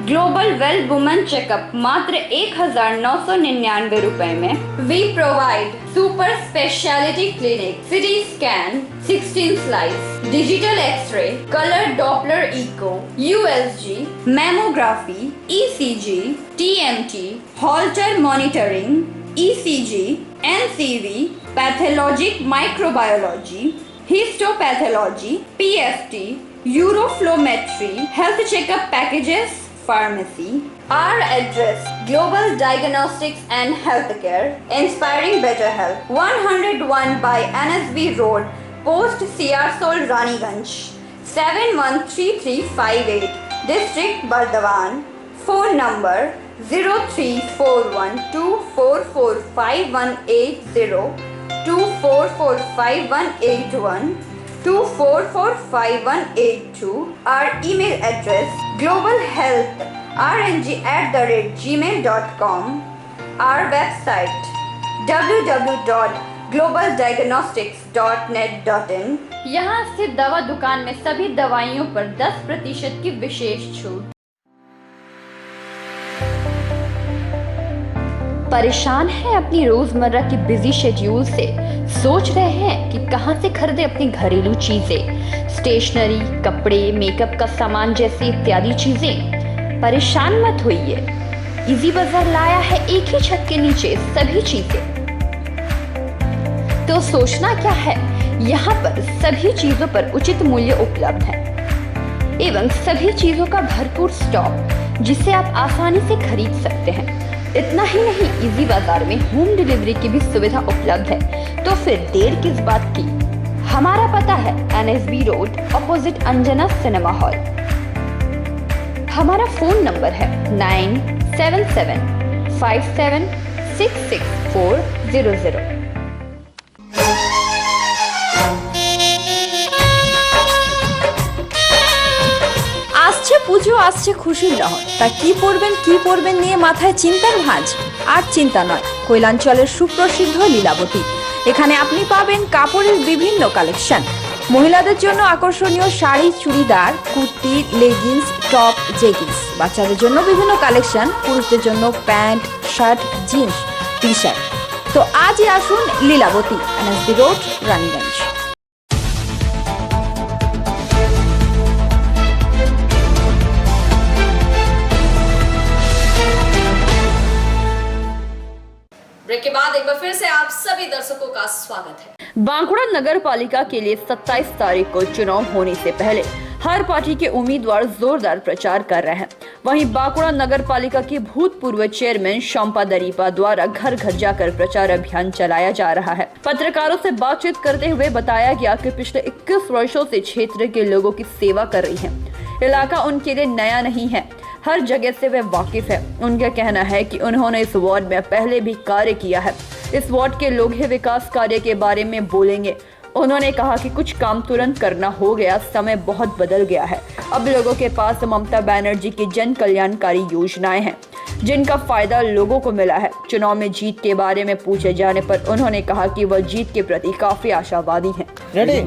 Speaker 21: ग्लोबल वेल वुमेन चेकअप मात्र 1999 रुपए में। We provide super speciality clinic, CT scan, 16 slice, digital x ray, colour Doppler echo, USG, mammography, ECG, TMT, holter monitoring, ECG, NCV, pathologic microbiology, histopathology, PFT, uroflowmetry, health checkup packages, pharmacy. Our address: Global Diagnostics and Healthcare, inspiring better health. 101 by NSB Road, Post Siarsol, Raniganj, 713358, District Bardhaman. Phone number 0341244580, 244581, 244582. Our email address: globalhealthrng@gmail.com. Our website: www.globaldiagnostics.net.in. यहाँ स्थित दवा दुकान में सभी दवाइयों पर 10% की विशेष छूट। परेशान है अपनी रोजमर्रा की बिजी शेड्यूल से? सोच रहे हैं कि कहां से खरीदें अपनी घरेलू चीजें, स्टेशनरी, कपड़े, मेकअप का सामान जैसी इत्यादि चीजें? परेशान मत होइए, इजी बाजार लाया है एक ही छत के नीचे सभी चीजें। तो सोचना क्या है, यहाँ पर सभी चीजों पर उचित मूल्य उपलब्ध है एवं सभी चीजों का भरपूर स्टॉक, जिसे आप आसानी से खरीद सकते हैं। इतना ही नहीं, इजी बाजार में होम डिलीवरी की भी सुविधा उपलब्ध है। तो फिर देर किस बात की? हमारा पता है NSB road, opposite Anjana cinema hall. हमारा फोन नंबर है 9775766400।
Speaker 22: আসছে পুজো, আসছে খুশির লহর, তা কি পরবেন নিয়ে মাথায় চিন্তার ভাঁজ। আর চিন্তা নয়, কৈলাঞ্চলের সুপ্রসিদ্ধ লীলাবতী। এখানে আপনি পাবেন কাপড়ের বিভিন্ন কালেকশন, মহিলাদের জন্য আকর্ষণীয় sari, churidar, kurti, leggings, top, jeggings, বাচ্চাদের জন্য বিভিন্ন কালেকশন, পুরুষদের জন্য pant, shirt, jeans, T shirt. তো আজই আসুন Leelabati, NSB road, Raniganj.
Speaker 1: Break के बाद एक बार फिर से आप सभी दर्शकों का स्वागत है।
Speaker 22: बांकुड़ा नगर पालिका के लिए 27 तारीख को चुनाव होने से पहले हर पार्टी के उम्मीदवार जोरदार प्रचार कर रहे हैं। वहीं बांकुड़ा नगर पालिका की भूतपूर्व चेयरमैन शंपा दरीपा द्वारा घर घर जाकर प्रचार अभियान चलाया जा रहा है। पत्रकारों से बातचीत करते हुए बताया गया कि पिछले 21 वर्षों से क्षेत्र के लोगों की सेवा कर रही है। इलाका उनके लिए नया नहीं है, हर जगह से वे वाकिफ है। उनका कहना है कि उन्होंने इस वार्ड में पहले भी कार्य किया है। इस वार्ड के लोग ही विकास कार्य के बारे में बोलेंगे। उन्होंने कहा कि कुछ काम तुरंत करना हो गया, समय बहुत बदल गया है। अब लोगों के पास ममता बनर्जी की जन कल्याणकारी योजनाएं हैं जिनका फायदा लोगों को मिला है। चुनाव में जीत के बारे में पूछे जाने पर उन्होंने कहा कि वह जीत के प्रति काफी आशावादी हैं।
Speaker 3: रेडी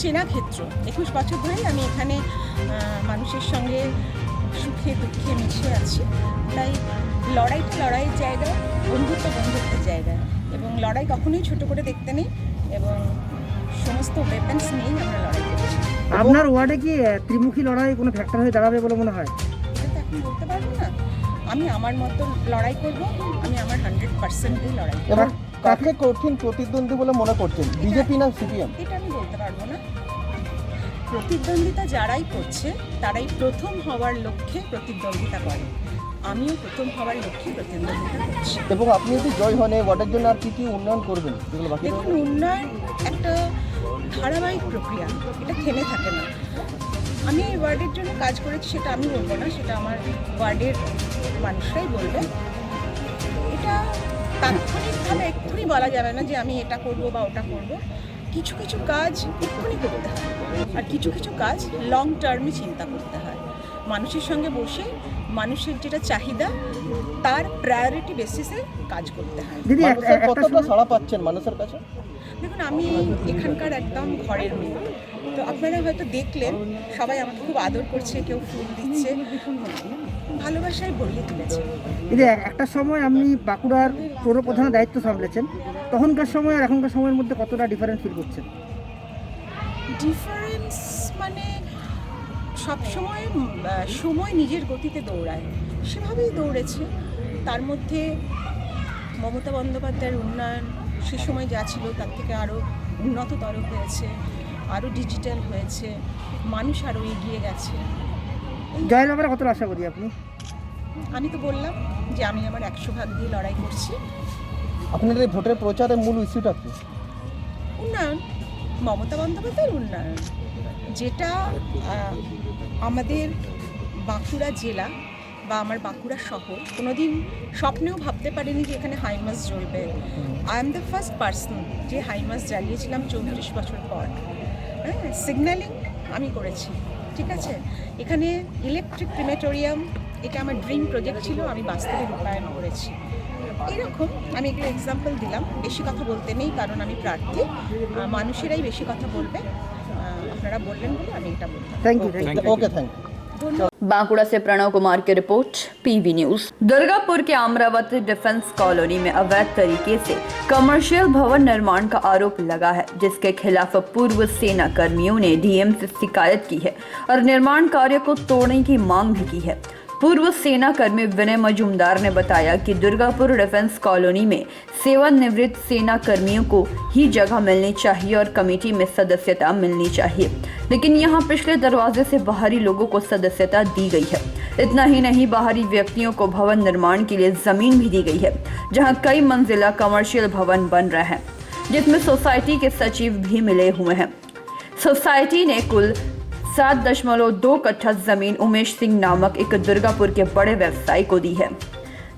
Speaker 4: চেনা ক্ষেত্র 21 বছর ধরেই আমি এখানে মানুষের সঙ্গে সুখে দুঃখে মিশে আছি। তাই লড়াইয়ের জায়গা, বন্ধুত্বের জায়গা এবং লড়াই কখনোই ছোট করে দেখতে নেই এবং সমস্ত ওয়েপন্স নিয়েই আমরা লড়াই করছি।
Speaker 14: আপনার ওয়ার্ডে কি ত্রিমুখী লড়াই কোনো ফ্যাক্টর হয়ে দাঁড়াবে বলে মনে হয়?
Speaker 4: এটা তো এখন বলতে পারবো না। আমি আমার মতো লড়াই করব, আমি আমার 100% লড়াই করব।
Speaker 14: এবার কাকে কঠিন প্রতিদ্বন্দ্বী বলে মনে করছেন, বিজেপি না সিপিএম?
Speaker 4: এটা আমি বলতে পারবো না। প্রতিদ্বন্দ্বিতা যারাই করছে তারাই প্রথম হওয়ার লক্ষ্যে প্রতিদ্বন্দ্বিতা করে। আমিও প্রথম হওয়ার লক্ষ্যে প্রতিদ্বন্দ্বিতা করছি।
Speaker 14: এবং আপনি যদি জয় হন এই ওয়ার্ডের জন্য আর কি উন্নয়ন করবেন?
Speaker 4: দেখুন, উন্নয়ন একটা ধারাবাহিক প্রক্রিয়া, এটা থেমে থাকে না। আমি এই ওয়ার্ডের জন্য কাজ করেছি সেটা আমি বলবো না, সেটা আমার ওয়ার্ডের মানুষরাই বলবে। এটা তাৎক্ষণিকভাবে এক্ষুনি বলা যাবে না যে আমি এটা করব বা ওটা করব। কিছু কিছু কাজ এক্ষুনি করতে হয় আর কিছু কিছু কাজ লং টার্মে চিন্তা করতে হয়। মানুষের সঙ্গে বসে মানুষের যেটা চাহিদা তার প্রায়োরিটি বেসিসে কাজ করতে হয়।
Speaker 14: দিদি কতটা সাড়া পাচ্ছেন মানুষের কাছে?
Speaker 4: দেখুন, আমি এখানকার একদম ঘরের মেয়ে, তো আপনারা হয়তো দেখলেন সবাই আমাকে খুব আদর করছে, কেউ ফুল দিচ্ছে, ভালোবাসায় ভরিয়ে তুলেছে।
Speaker 14: দিদি একটা সময় আপনি বাঁকুড়ার পৌরপ্রধানের দায়িত্ব সামলেছেন, তখনকার সময় আর এখনকার সময়ের মধ্যে কতটা ডিফারেন্স ফিল করছেন?
Speaker 4: ডিফারেন্স মানে সবসময় সময় নিজের গতিতে দৌড়ায়, সেভাবেই দৌড়েছে। তার মধ্যে মমতা বন্দ্যোপাধ্যায়ের উন্নয়ন সে সময় যা ছিল তার থেকে আরও উন্নততর হয়েছে, আরও ডিজিটাল হয়েছে, মানুষ আরও এগিয়ে গেছে।
Speaker 14: জয়ের ব্যাপারে কতটা আশা করি আপনি?
Speaker 4: আমি তো বললাম যে আমি আমার 100% দিয়ে লড়াই করছি।
Speaker 14: আপনাদের এই ভোটের প্রচারের মূল ইস্যুটা কি?
Speaker 4: উন্নয়ন, মমতা বন্দ্যোপাধ্যায়ের উন্নয়ন, যেটা আমাদের বাঁকুড়া জেলা বা আমার বাঁকুড়া শহর কোনোদিন স্বপ্নেও ভাবতে পারিনি যে এখানে হাইমাস জ্বলবে। I am the first person যে হাইমাস জ্বালিয়েছিলাম 34 বছর পর। হ্যাঁ, সিগন্যালিং আমি করেছি, ঠিক আছে। এখানে ইলেকট্রিক ক্রিমেটোরিয়াম, এটা আমার ড্রিম প্রজেক্ট ছিল, আমি বাস্তবে রূপায়ণ করেছি। এরকম আমি এগুলো এক্সাম্পল দিলাম। বেশি কথা বলতে নেই কারণ আমি প্রার্থী, মানুষেরাই বেশি কথা বলবে। আপনারা বললেন বলে আমি এটা বললাম।
Speaker 14: Thank you. Okay, thank you.
Speaker 22: Bankura से प्रणव कुमार की रिपोर्ट, पीवी न्यूज। दुर्गापुर के अमरावती डिफेंस कॉलोनी में अवैध तरीके से कमर्शियल भवन निर्माण का आरोप लगा है, जिसके खिलाफ पूर्व सेना कर्मियों ने डीएम से शिकायत की है और निर्माण कार्य को तोड़ने की मांग भी की है। पूर्व सेना कर्मी विनय मजूमदार ने बताया कि दुर्गापुर डिफेंस कॉलोनी में सेवानिवृत्त सेना कर्मियों को ही जगह मिलनी चाहिए और कमेटी में सदस्यता मिलनी चाहिए, लेकिन यहाँ पिछले दरवाजे से बाहरी लोगों को सदस्यता दी गई है। इतना ही नहीं, बाहरी व्यक्तियों को भवन निर्माण के लिए जमीन भी दी गई है, जहाँ कई मंजिला कमर्शियल भवन बन रहे हैं, जिसमें सोसाइटी के सचिव भी मिले हुए हैं। सोसाइटी ने कुल 7.2 कट्ठा जमीन उमेश सिंह नामक एक दुर्गापुर के बड़े व्यवसायी को दी है,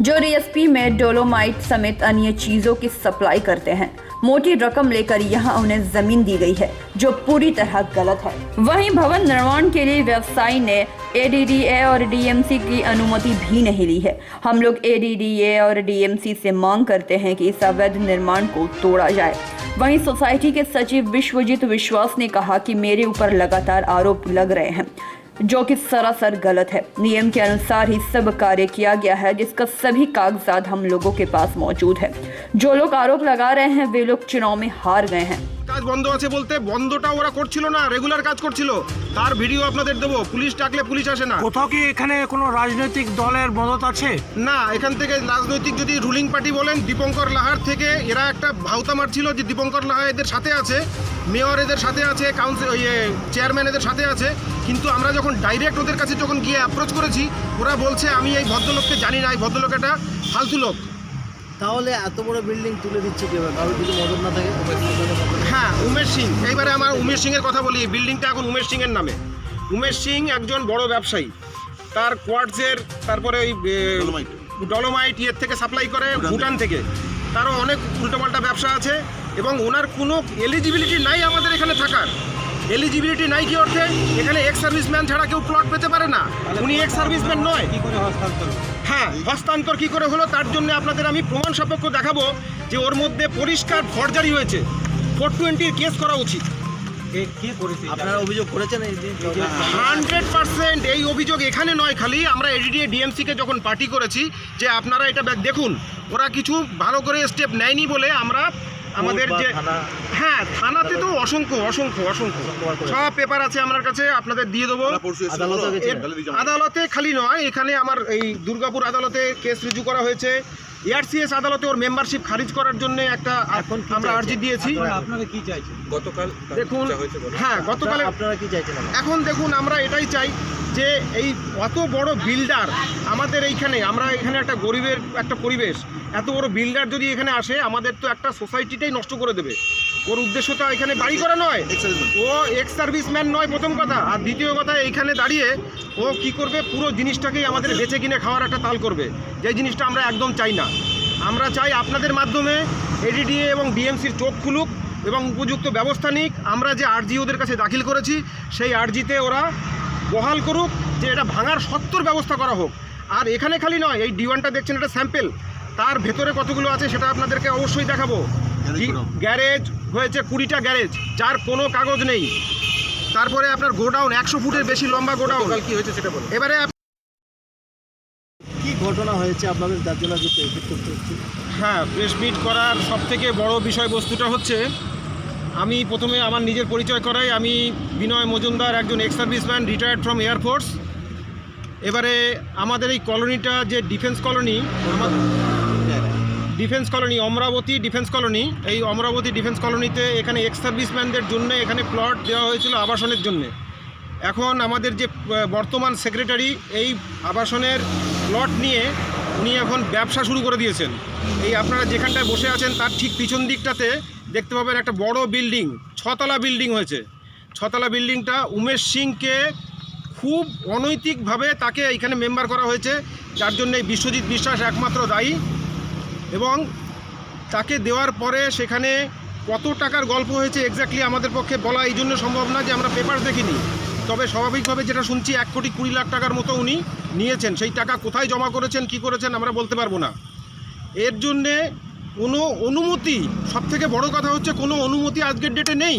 Speaker 22: जो रीएसपी में डोलोमाइट समेत अन्य चीजों की सप्लाई करते हैं। मोटी रकम लेकर यहाँ उन्हें जमीन दी गई है, जो पूरी तरह गलत है। वहीं भवन निर्माण के लिए व्यवसायी ने एडीडीए और डीएमसी की अनुमति भी नहीं ली है। हम लोग एडीडीए और डीएमसी से मांग करते हैं कि इस अवैध निर्माण को तोड़ा जाए। वहीं सोसाइटी के सचिव विश्वजीत विश्वास ने कहा कि मेरे ऊपर लगातार आरोप लग रहे हैं, जो कि सरासर गलत है। नियम के अनुसार ही सब कार्य किया गया है, जिसका सभी कागजात हम लोगों के पास मौजूद है। जो लोग आरोप लगा रहे हैं वे लोग चुनाव में हार गए हैं।
Speaker 2: কাজ বন্ধ আছে বলতে বন্ধটা ওরা করছিল না, রেগুলার কাজ করছিল। তার ভিডিও আপনাদের দেবো। পুলিশ ডাকলে পুলিশ আসে না।
Speaker 12: কোথাও কি এখানে কোনো রাজনৈতিক দলের মদত আছে?
Speaker 2: না, এখান থেকে রাজনৈতিক যদি রুলিং পার্টি বলেন, দীপঙ্কর লাহার থেকে এরা একটা ভাওতা মারছিল যে দীপঙ্কর লাহা এদের সাথে আছে, মেয়র এদের সাথে আছে, কাউন্সিল চেয়ারম্যান এদের সাথে আছে। কিন্তু আমরা যখন ডাইরেক্ট ওদের কাছে যখন গিয়ে অ্যাপ্রোচ করেছি, ওরা বলছে আমি এই ভদ্রলোককে জানি না, এই ভদ্রলোক একটা ফালতু লোক।
Speaker 3: তাহলে এত বড় বিল্ডিং তুলে দিচ্ছে কিভাবে? কারোর কিছু মদত না থাকে?
Speaker 2: হ্যাঁ, উমেশ সিং। এইবারে আমার উমেশ সিংয়ের কথা বলি। এই বিল্ডিংটা এখন উমেশ সিংয়ের নামে। উমেশ সিং একজন বড় ব্যবসায়ী। তার কোয়ার্টজের, তারপরে ওই ডলোমাইট ইয়ের থেকে সাপ্লাই করে ভুটান থেকে। তারও অনেক উল্টোপাল্টা ব্যবসা আছে এবং ওনার কোনো এলিজিবিলিটি নাই আমাদের এখানে থাকার। এলিজিবিলিটি নাই কি অর্থে? এখানে এক্স সার্ভিসম্যান ছাড়া কেউ প্লট পেতে পারে না। উনি এক্স সার্ভিসম্যান নয়। হ্যাঁ, হস্তান্তর কি করে হলো তার জন্য আপনাদের আমি প্রমাণ সাপেক্ষ দেখাবো যে ওর মধ্যে পরিষ্কার ফরজারি হয়েছে। 420 কেস করা উচিত।
Speaker 3: আপনারা অভিযোগ করেছেন?
Speaker 2: 100% এই অভিযোগ এখানে নয়, খালি আমরা এডিডিএ ডিএমসিকে যখন পার্টি করেছি যে আপনারা এটা দেখুন, ওরা কিছু ভালো করে স্টেপ নেয়নি বলে আমরা আমাদের যে হ্যাঁ থানাতে তো অসংখ্য অসংখ্য অসংখ্য সব পেপার আছে আমার কাছে, আপনাদের দিয়ে দেবো। আদালতে খালি নয়, এখানে আমার এই দুর্গাপুর আদালতে কেস রিজু করা হয়েছে। এআরসিএস আদালতে ওর মেম্বারশিপ খারিজ করার জন্য একটা আমরা আর্জি দিয়েছি।
Speaker 3: আপনারা কি চাইছেন?
Speaker 2: গতকাল দেখুন, হ্যাঁ গতকাল
Speaker 3: আপনারা কি চাইছেন?
Speaker 2: এখন দেখুন, আমরা এটাই চাই যে এই অত বড় বিল্ডার আমাদের এইখানে, আমরা এখানে একটা গরিবের একটা পরিবেশ, এত বড় বিল্ডার যদি এখানে আসে আমাদের তো একটা সোসাইটিটাই নষ্ট করে দেবে। ওর উদ্দেশ্যটা এখানে বাড়ি করা নয়, ও এক্স সার্ভিসম্যান নয় প্রথম কথা। আর দ্বিতীয় কথা, এইখানে দাঁড়িয়ে ও কি করবে, পুরো জিনিসটাকেই আমাদের বেচে কিনে খাওয়ার একটা তাল করবে, যে জিনিসটা আমরা একদম চাই না। আমরা চাই আপনাদের মাধ্যমে এডিডিএ এবং ডিএমসির চোখ খুলুক এবং উপযুক্ত ব্যবস্থা নিক। আমরা যে আর্জি ওদের কাছে দাখিল করেছি সেই আর্জিতে ওরা বহাল করুক যে এটা ভাঙার সত্তর ব্যবস্থা করা হোক। আর এখানে খালি নয়, এই ডিওয়ানটা দেখছেন এটা স্যাম্পেল, তার ভেতরে কতগুলো আছে সেটা আপনাদেরকে অবশ্যই দেখাবো। গ্যারেজ হয়েছে 20টা গ্যারেজ, যার কোনো কাগজ নেই। তারপরে আপনার গোডাউন 100 ফুটের বেশি লম্বা গোডাউন। কি হয়েছে সেটা বলুন। এবারে
Speaker 3: কি ঘটনা হয়েছে আপনাদের যার জন্য
Speaker 2: হ্যাঁ, প্রেস মিট করার সবথেকে বড় বিষয়বস্তুটা হচ্ছে, আমি প্রথমে আমার নিজের পরিচয় করাই। আমি বিনয় মজুমদার, একজন ex serviceman, retired from air force. এবারে আমাদের এই কলোনিটা যে defence colony, Amaravati defence colony, এই অমরাবতী ডিফেন্স কলোনিতে এখানে এক্স সার্ভিসম্যানদের জন্য এখানে প্লট দেওয়া হয়েছিল আবাসনের জন্য। এখন আমাদের যে বর্তমান সেক্রেটারি এই আবাসনের প্লট নিয়ে উনি এখন ব্যবসা শুরু করে দিয়েছেন। এই আপনারা যেখানটায় বসে আছেন তার ঠিক পিছন দিকটাতে দেখতে পাবেন একটা বড় বিল্ডিং, 6 তলা বিল্ডিং হয়েছে। 6 তলা বিল্ডিংটা উমেশ সিংকে খুব অনৈতিকভাবে তাকে এইখানে মেম্বার করা হয়েছে, যার জন্য বিশ্বজিৎ বিশ্বাস একমাত্র দায়ী। এবং তাকে দেওয়ার পরে সেখানে কত টাকার গল্প হয়েছে এক্স্যাক্টলি আমাদের পক্ষে বলা এই জন্য সম্ভব না যে আমরা পেপার দেখিনি। তবে স্বাভাবিকভাবে যেটা শুনছি 1,20,00,000 টাকার মতো উনি নিয়েছেন। সেই টাকা কোথায় জমা করেছেন, কি করেছেন আমরা বলতে পারবো না। এর জন্যে কোনো অনুমতি, সবথেকে বড় কথা হচ্ছে কোনো অনুমতি আজকের ডেটে নেই।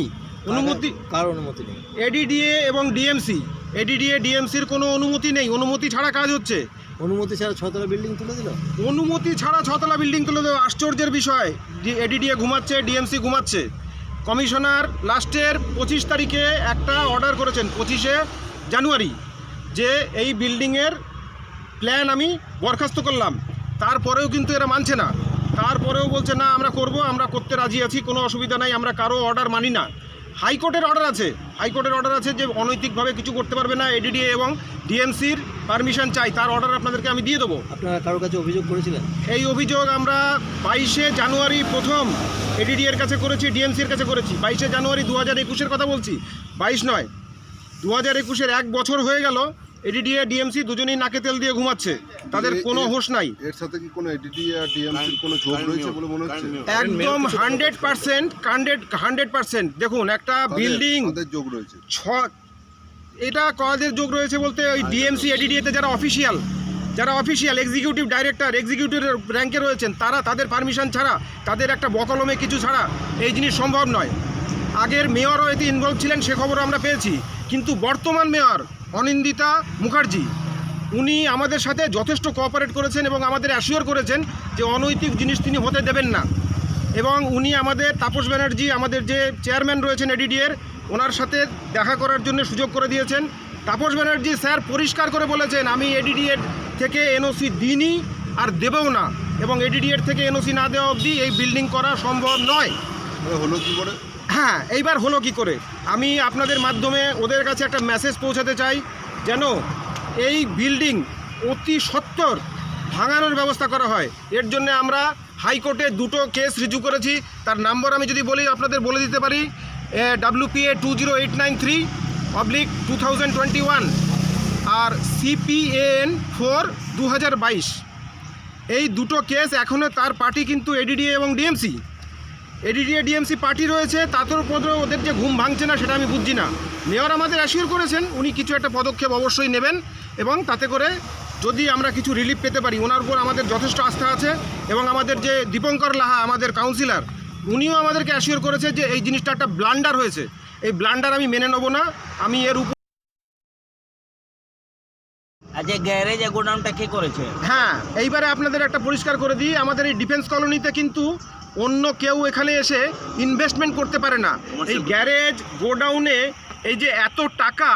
Speaker 2: অনুমতি,
Speaker 3: কার অনুমতি নেই?
Speaker 2: এডিডিএ এবং ডিএমসি, এডিডিএ ডিএমসির কোনো অনুমতি নেই। অনুমতি ছাড়া কাজ হচ্ছে।
Speaker 3: অনুমতি ছাড়া 6 তলা বিল্ডিং তুলে দিল?
Speaker 2: অনুমতি ছাড়া 6 তলা বিল্ডিং তুলে দেওয়া আশ্চর্যের বিষয়। এডিডিএ ঘুমাচ্ছে, ডিএমসি ঘুমাচ্ছে। কমিশনার লাস্টের 25 তারিখে একটা অর্ডার করেছেন, 25শে জানুয়ারি, যে এই বিল্ডিংয়ের প্ল্যান আমি বরখাস্ত করলাম। তারপরেও কিন্তু এরা মানছে না। তারপরেও বলছে না আমরা করব, আমরা করতে রাজি আছি, কোনো অসুবিধা নাই, আমরা কারো অর্ডার মানি না। হাইকোর্টের অর্ডার আছে, হাইকোর্টের অর্ডার আছে যে অনৈতিকভাবে কিছু করতে পারবে না। এডিডিএ এবং ডিএমসির পারমিশন চাই, তার অর্ডার আপনাদেরকে আমি দিয়ে দেবো।
Speaker 3: আপনারা কারোর কাছে অভিযোগ করেছিলেন?
Speaker 2: এই অভিযোগ আমরা 22শে জানুয়ারি প্রথম এডিডিএর কাছে করেছি, ডিএমসির কাছে করেছি। 22শে জানুয়ারি 2021-এর কথা বলছি, 22 নয়, 2021-এর 1 বছর হয়ে গেল। এডিডিএ ডিএমসি দুজনেই নাকে তেল দিয়ে ঘুমাচ্ছে, তাদের কোনো হোশ নাই।
Speaker 5: এর সাথে কি কোনো এডিডিএ আর ডিএমসির কোনো যোগ রয়েছে বলে মনে হচ্ছে?
Speaker 2: একদম 100%। দেখুন, একটা বিল্ডিং
Speaker 5: যোগ রয়েছে,
Speaker 2: এটা কাদের যোগ রয়েছে বলতে ওই ডিএমসি এডিডিএতে যারা অফিসিয়াল এক্সিকিউটিভ ডাইরেক্টর, এক্সিকিউটিভ র্যাঙ্কে রয়েছেন, তাদের পারমিশন ছাড়া, তাদের একটা বকলমে কিছু ছাড়া এই জিনিস সম্ভব নয়। আগের মেয়রও এতে ইনভলভ ছিলেন, সে খবর আমরা পেয়েছি। কিন্তু বর্তমান মেয়র অনিন্দিতা মুখার্জি, উনি আমাদের সাথে যথেষ্ট কোঅপারেট করেছেন এবং আমাদের অ্যাসিওর করেছেন যে অনৈতিক জিনিস তিনি হতে দেবেন না।
Speaker 10: এবং উনি আমাদের তাপস ব্যানার্জি আমাদের যে চেয়ারম্যান রয়েছেন এডিডিএর ওনার সাথে দেখা করার জন্য সুযোগ করে দিয়েছেন। তাপস ব্যানার্জি স্যার পরিষ্কার করে বলেছেন আমি এডিডিএর থেকে এনওসি দিইনি আর দেবেও না, এবং এডিডিএর থেকে এনওসি না দেওয়া অবধি এই বিল্ডিং করা সম্ভব নয়।
Speaker 5: হলো কি করে?
Speaker 10: হ্যাঁ, এইবার হলো কি করে, আমি আপনাদের মাধ্যমে ওদের কাছে একটা মেসেজ পৌঁছাতে চাই যেন এই বিল্ডিং অতি সত্বর ভাঙানোর ব্যবস্থা করা হয়। এর জন্য আমরা হাইকোর্টে 2টো কেস রিজু করেছি, তার নাম্বার আমি যদি বলি আপনাদের বলে দিতে পারি, WPA 20893/2021 আর CPAN 4 2022। এই 2টো কেস এখনও তার পার্টি কিন্তু এডিডিএ এবং ডিএমসি, এডিডিএ ডিএমসি পার্টি রয়েছে, তাদের উপর ওদের যে ঘুম ভাঙছে না সেটা আমি বুঝছি না। মেয়র আমাদের অ্যাসিওর করেছেন উনি কিছু একটা পদক্ষেপ অবশ্যই নেবেন, এবং তাতে করে যদি আমরা কিছু রিলিফ পেতে পারি ওনার উপর আমাদের যথেষ্ট আস্থা আছে। এবং আমাদের যে দীপঙ্কর লাহা আমাদের কাউন্সিলর, উনিও আমাদেরকে অ্যাসিওর করেছে যে এই জিনিসটা একটা ব্লান্ডার হয়েছে, এই ব্লান্ডার আমি মেনে নেব না। আমি এর উপর
Speaker 13: আচ্ছা, গ্যারেজ গোডাউনটা কে করেছে?
Speaker 10: হ্যাঁ, এইবারে আপনাদের একটা পরিষ্কার করে দিই, আমাদের এই ডিফেন্স কলোনিতে কিন্তু অন্য কেউ এখানে এসে ইনভেস্টমেন্ট করতে পারে না। এই গ্যারেজ গোডাউনে এই যে এত টাকা,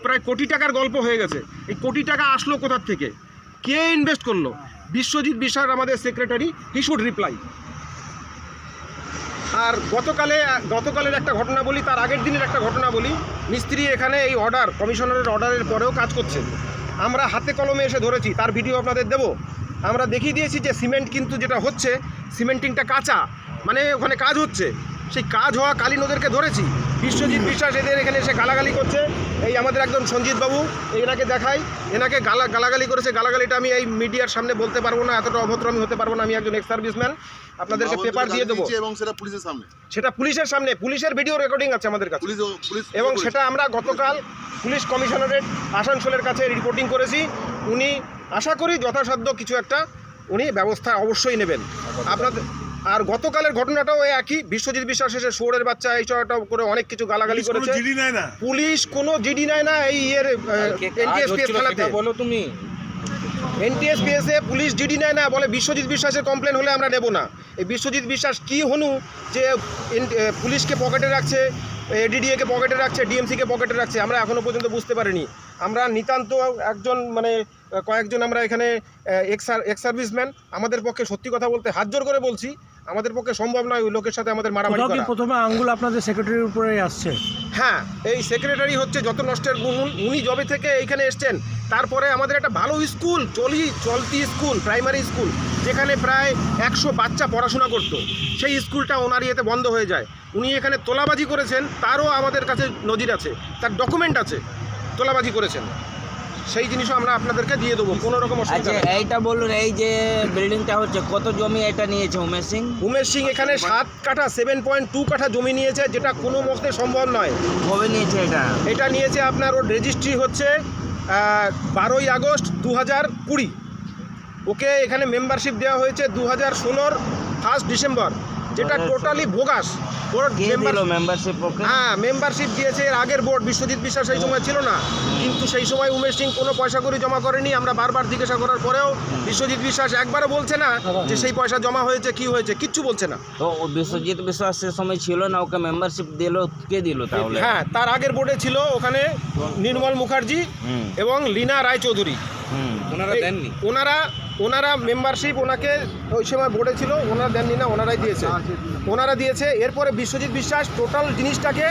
Speaker 10: প্রায় কোটি টাকার গল্প হয়ে গেছে, এই কোটি টাকা আসলো কোথার থেকে, কে ইনভেস্ট করলো? বিশ্বজিৎ বিশ্বাস আমাদের সেক্রেটারি, হি শুড রিপ্লাই। আর গতকালের একটা ঘটনা বলি, তার আগের দিনের একটা ঘটনা বলি। মিস্ত্রি এখানে এই অর্ডার, কমিশনারের অর্ডারের পরেও কাজ করছে, আমরা হাতে কলমে এসে ধরেছি, তার ভিডিও আপনাদের দেবো। আমরা দেখিয়ে দিয়েছি যে সিমেন্ট কিন্তু যেটা হচ্ছে সিমেন্টিংটা কাঁচা, মানে ওখানে কাজ হচ্ছে, সেই কাজ হওয়া কালীন ওদেরকে ধরেছি। বিশ্বজিৎ বিশ্বাস এদের এখানে এসে গালাগালি করছে, এই আমাদের একজন সঞ্জিত বাবু, এনাকে দেখাই, এনাকে গালাগালি করেছে। গালাগালিটা আমি এই মিডিয়ার সামনে বলতে পারবো না, এতটা অভদ্র আমি হতে পারবো না, আমি একজন এক্স সার্ভিসম্যান, আপনাদেরকে পেপার দিয়ে দেবো।
Speaker 5: এবং সেটা পুলিশের সামনে,
Speaker 10: সেটা পুলিশের সামনে, পুলিশের ভিডিও রেকর্ডিং আছে আমাদের কাছে, এবং সেটা আমরা গতকাল পুলিশ কমিশনারেট আসানসোলের কাছে রিপোর্টিং করেছি। উনি আশা করি যথাসাধ্য কিছু একটা উনি ব্যবস্থা অবশ্যই নেবেন আপনাদের। আর গতকালের ঘটনাটাও একই, বিশ্বজিৎ বিশ্বাস এসে শোরের বাচ্চা এইসবটা করে অনেক কিছু গালাগালি করেছে। পুলিশ কোনো জিডি নেয় না এই এনটিএসপিএস থানাতে।
Speaker 3: বলো তুমি,
Speaker 10: এনটিএসপিএস এ পুলিশ জিডি নেয় না, বলে বিশ্বজিৎ বিশ্বাসের কমপ্লেন হলে আমরা নেব না। এই বিশ্বজিৎ বিশ্বাস কি হনু যে পুলিশকে পকেটে রাখছে, এডিডিএকে পকেটে রাখছে, ডিএমসিকে পকেটে রাখছে, আমরা এখনও পর্যন্ত বুঝতে পারিনি। আমরা নিতান্ত একজন মানে কয়েকজন আমরা এখানে এক্স সার্ভিসম্যান, আমাদের পক্ষে সত্যি কথা বলতে হাত জোর করে বলছি, আমাদের পক্ষে সম্ভব নয় ওই লোকের সাথে আমাদের মারামারি করা।
Speaker 12: প্রথমে আঙ্গুল আপনাদের সেক্রেটারির উপরে আসছে?
Speaker 10: হ্যাঁ, এই সেক্রেটারি হচ্ছে যত নষ্টের গুণ। উনি জবে থেকে এইখানে এসছেন, তারপরে আমাদের একটা ভালো স্কুল, চলতি স্কুল, প্রাইমারি স্কুল, যেখানে প্রায় 100 বাচ্চা পড়াশোনা করতো, সেই স্কুলটা ওনার ইয়েতে বন্ধ হয়ে যায়। উনি এখানে তোলাবাজি করেছেন, তারও আমাদের কাছে নজির আছে, তার ডকুমেন্ট আছে, তোলাবাজি করেছেন, সেই জিনিসও আমরা আপনাদেরকে দিয়ে দেবো, কোনো রকম অসুবিধা নেই।
Speaker 13: এইটা বলুন, এই যে বিল্ডিংটা হচ্ছে কত জমি এটা নিয়েছে উমেশ সিং?
Speaker 10: উমেশ সিং এখানে 7 কাঠা 7.2 কাঠা জমি নিয়েছে, যেটা কোনো মতে সম্ভব নয়।
Speaker 13: কবে নিয়েছে এটা?
Speaker 10: এটা নিয়েছে আপনার, ওর রেজিস্ট্রি হচ্ছে 12ই আগস্ট 2020। ওকে এখানে মেম্বারশিপ দেওয়া হয়েছে 2016 1 ডিসেম্বর, যেটা টোটালি বোগাস। ওর
Speaker 13: মেম্বারশিপ,
Speaker 10: হ্যাঁ মেম্বারশিপ দিয়েছে এর আগের বোর্ড, বিশ্বজিৎ বিশ্বাস সেই সময় ছিল না, কিন্তু সেই সময় উমেশ সিং কোনো পয়সা করে জমা করেনি। আমরা বারবার জিজ্ঞাসা করার পরেও বিশ্বজিৎ বিশ্বাস একবারও বলছে না যে সেই পয়সা জমা হয়েছে, কি হয়েছে, কিচ্ছু বলছে না।
Speaker 13: তো বিশ্বজিৎ বিশ্বাস সে সময় ছিল না, ওকে মেম্বারশিপ দিল কে দিল তাহলে?
Speaker 10: হ্যাঁ, তার আগের বোর্ডে ছিল ওখানে নির্মল মুখার্জি এবং লীনা রায়চৌধুরী,
Speaker 3: ওনারা দেননি।
Speaker 10: ওনারা মেম্বারশিপ ওনাকে ওই সময় বোর্ডে ছিল, ওনারা দেননি না, ওনারা দিয়েছে। এরপরে বিশ্বজিৎ বিশ্বাস টোটাল জিনিসটাকে,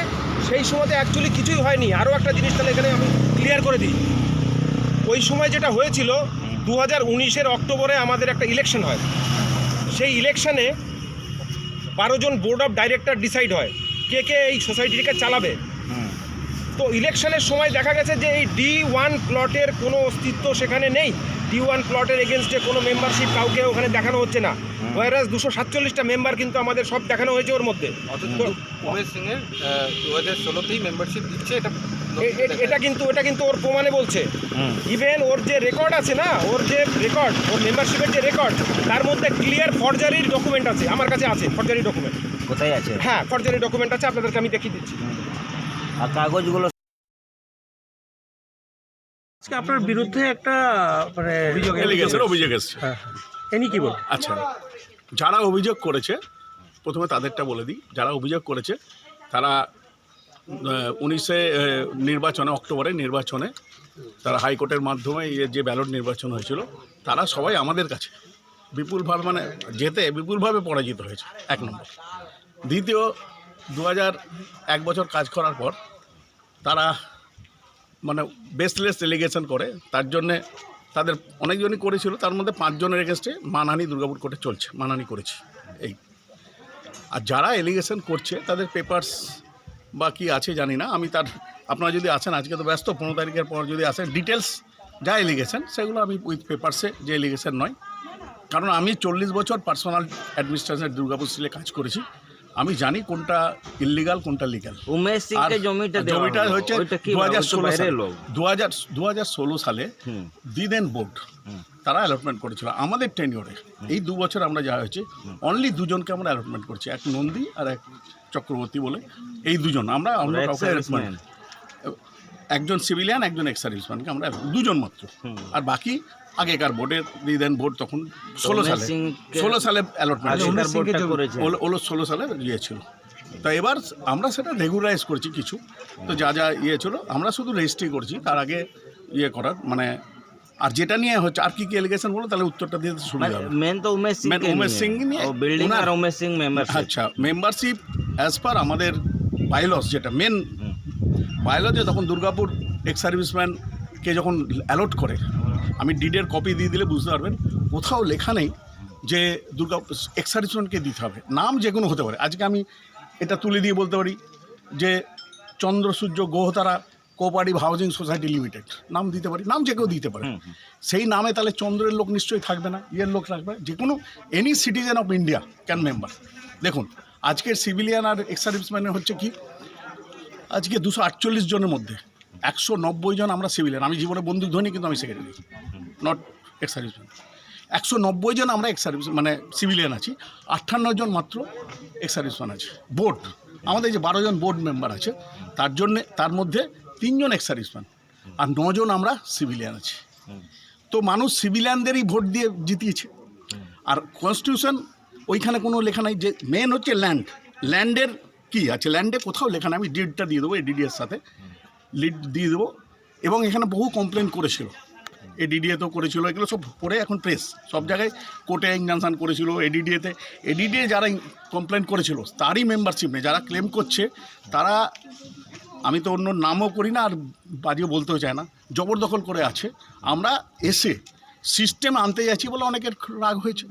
Speaker 10: সেই সময়তে অ্যাকচুয়ালি কিছুই হয়নি। আরও একটা জিনিস তাহলে এখানে আমি ক্লিয়ার করে দিই, ওই সময় যেটা হয়েছিল 2019-এর অক্টোবরে আমাদের একটা ইলেকশন হয়, সেই ইলেকশনে 12 জন বোর্ড অফ ডাইরেক্টর ডিসাইড হয় কে কে এই সোসাইটিকে চালাবে। তো ইলেকশনের সময় দেখা গেছে যে এই D1 প্লটের কোনো অস্তিত্ব সেখানে নেই, D1 প্লটের এগেনস্টে কোনো মেম্বারশিপ কাউকে ওখানে দেখানো হচ্ছে না, ওয়ারাস 247টা মেম্বার কিন্তু আমাদের সব দেখানো হয়েছে ওর মধ্যে।
Speaker 3: উমেশ সিং এর 2016তেই মেম্বারশিপ দিচ্ছে,
Speaker 10: এটা কিন্তু ওর প্রমাণে বলছে। ইভেন ওর যে রেকর্ড আছে না, ওর মেম্বারশিপের যে রেকর্ড, তার মধ্যে ক্লিয়ার ফরজারির ডকুমেন্ট আছে, আমার কাছে আছে ফরজারি ডকুমেন্ট।
Speaker 13: কোথায় আছে?
Speaker 10: হ্যাঁ, ফরজারি ডকুমেন্ট আছে, আপনাদেরকে আমি দেখিয়ে দিচ্ছি।
Speaker 13: আর কাগজগুলো
Speaker 12: আপনার বিরুদ্ধে একটা মানে
Speaker 23: অভিযোগ এসেছে।
Speaker 12: এনি কি বল?
Speaker 23: আচ্ছা, যারা অভিযোগ করেছে
Speaker 2: প্রথমে তাদেরটা বলে দিই, যারা অভিযোগ করেছে তারা 19 নির্বাচনে, অক্টোবরের নির্বাচনে তারা হাইকোর্টের মাধ্যমে যে ব্যালট নির্বাচন হয়েছিল, তারা সবাই আমাদের কাছে বিপুলভাবে মানে বিপুলভাবে পরাজিত হয়েছে, 1 নম্বর। দ্বিতীয়, 2001 বছর কাজ করার পর তারা মানে বেসলেস এলিগেশন করে, তার জন্যে তাদের অনেকজনই করেছিল, তার মধ্যে 5 জনের এগেনস্টে মানহানি দুর্গাপুর কোর্টে চলছে, মানহানি করেছি এই। আর যারা এলিগেশন করছে তাদের পেপারস বা কী আছে জানি না, আমি তার আপনারা যদি আসেন, আজকে তো ব্যস্ত, 15 তারিখের পর যদি আসেন, ডিটেলস যা এলিগেশন সেগুলো আমি উইথ পেপারসে, যে এলিগেশন নয়, কারণ আমি 40 বছর পার্সোনাল অ্যাডমিনিস্ট্রেশনের দুর্গাপুর সিলে কাজ করেছি, আমি জানি কোনটা ইললিগাল কোনটা লিগাল।
Speaker 13: উমেশ সিংকে জমিটা
Speaker 2: হচ্ছে 2016 সালে দিদেন বোর্ড তারা অ্যালটমেন্ট করেছিল আমাদের টেনিওরে। এই 2 বছর আমরা যা হয়েছে অনলি 2 জনকে আমরা অ্যালটমেন্ট করছি, এক নন্দী আর এক চক্রবর্তী বলে, এই 2 জন। আমরা কাউকে অ্যালটমেন্ট, একজন সিভিলিয়ান একজন এক্স সার্ভিসম্যানকে আমরা 2 জন মাত্র, আর বাকি আগেকার বোর্ডের দিদেন বোর্ড তখন 16 সালে অ্যালটমেন্ট, 16 সালে ইয়ে ছিল। তো এবার আমরা সেটা রেগুলারাইজ করছি কিছু, তো যা যা ইয়ে ছিল আমরা শুধু রেজিস্ট্রি করছি, তার আগে ইয়ে করার মানে। আর যেটা নিয়ে হচ্ছে আর কি কি এলিগেশন বলো, তাহলে উত্তরটা দিতে সুবিধা হবে।
Speaker 13: মেন তো উমেশ
Speaker 2: সিং নিয়ে
Speaker 13: বিল্ডিং আর উমেশ সিং মেম্বারশিপ।
Speaker 2: আচ্ছা, মেম্বারশিপ অ্যাজ পার আমাদের বাইলস, যেটা মেন বাইলসে তখন দুর্গাপুর এক্স সার্ভিসম্যানকে যখন অ্যালট করে, আমি ডিডের কপি দিয়ে দিলে বুঝতে পারবেন, কোথাও লেখা নেই যে দুর্গাপুর এক্স সার্ভিসম্যানকে দিতে হবে। নাম যে কোনো হতে পারে, আজকে আমি এটা তুলে দিয়ে বলতে পারি যে চন্দ্রসূর্য গোহতারা কোঅপারেটিভ হাউজিং সোসাইটি লিমিটেড নাম দিতে পারি, নাম যে কেউ দিতে পারে। সেই নামে তাহলে চন্দ্রের লোক নিশ্চয়ই থাকবে না, ইয়ের লোক থাকবে, যে কোনো any citizen of India can member. দেখুন আজকের সিভিলিয়ান আর এক্স সার্ভিসম্যানের হচ্ছে কি, আজকে 248 জনের মধ্যে 190 জন আমরা সিভিলিয়ান। আমি জীবনে বন্দুক ধরি কিন্তু আমি সেক্রেটারি, নট এক্স সার্ভিসম্যান। 190 জন আমরা এক্স সার্ভিস মানে সিভিলিয়ান আছি, 58 জন মাত্র এক্স সার্ভিসম্যান আছে। বোর্ড আমাদের যে 12 জন বোর্ড মেম্বার আছে, তার মধ্যে 3 জন এক্স সার্ভিসম্যান আর 9 জন আমরা সিভিলিয়ান আছি। তো মানুষ সিভিলিয়ানদেরই ভোট দিয়ে জিতিয়েছে। আর কনস্টিটিউশন ওইখানে কোনো লেখা নাই, যে মেন হচ্ছে ল্যান্ডের কি আছে, ল্যান্ডে কোথাও লেখা নেই। আমি ডিডটা দিয়ে দেবো, এই ডিডিএর সাথে লিড দিয়ে দেবো। এবং এখানে বহু কমপ্লেন করেছিল, এডিডিএতেও করেছিল, এগুলো সব পড়ে এখন প্রেস, সব জায়গায় কোর্টে ইনজাংশন করেছিল, এডিডিএ যারা কমপ্লেন করেছিল তারই মেম্বারশিপ নেই। যারা ক্লেম করছে তারা, আমি তো অন্য নামও করি না আর বাজিয়ে বলতেও চাই না, জবরদখল করে আছে। আমরা এসে সিস্টেম আনতে যাচ্ছি বলে অনেকের রাগ হয়েছে।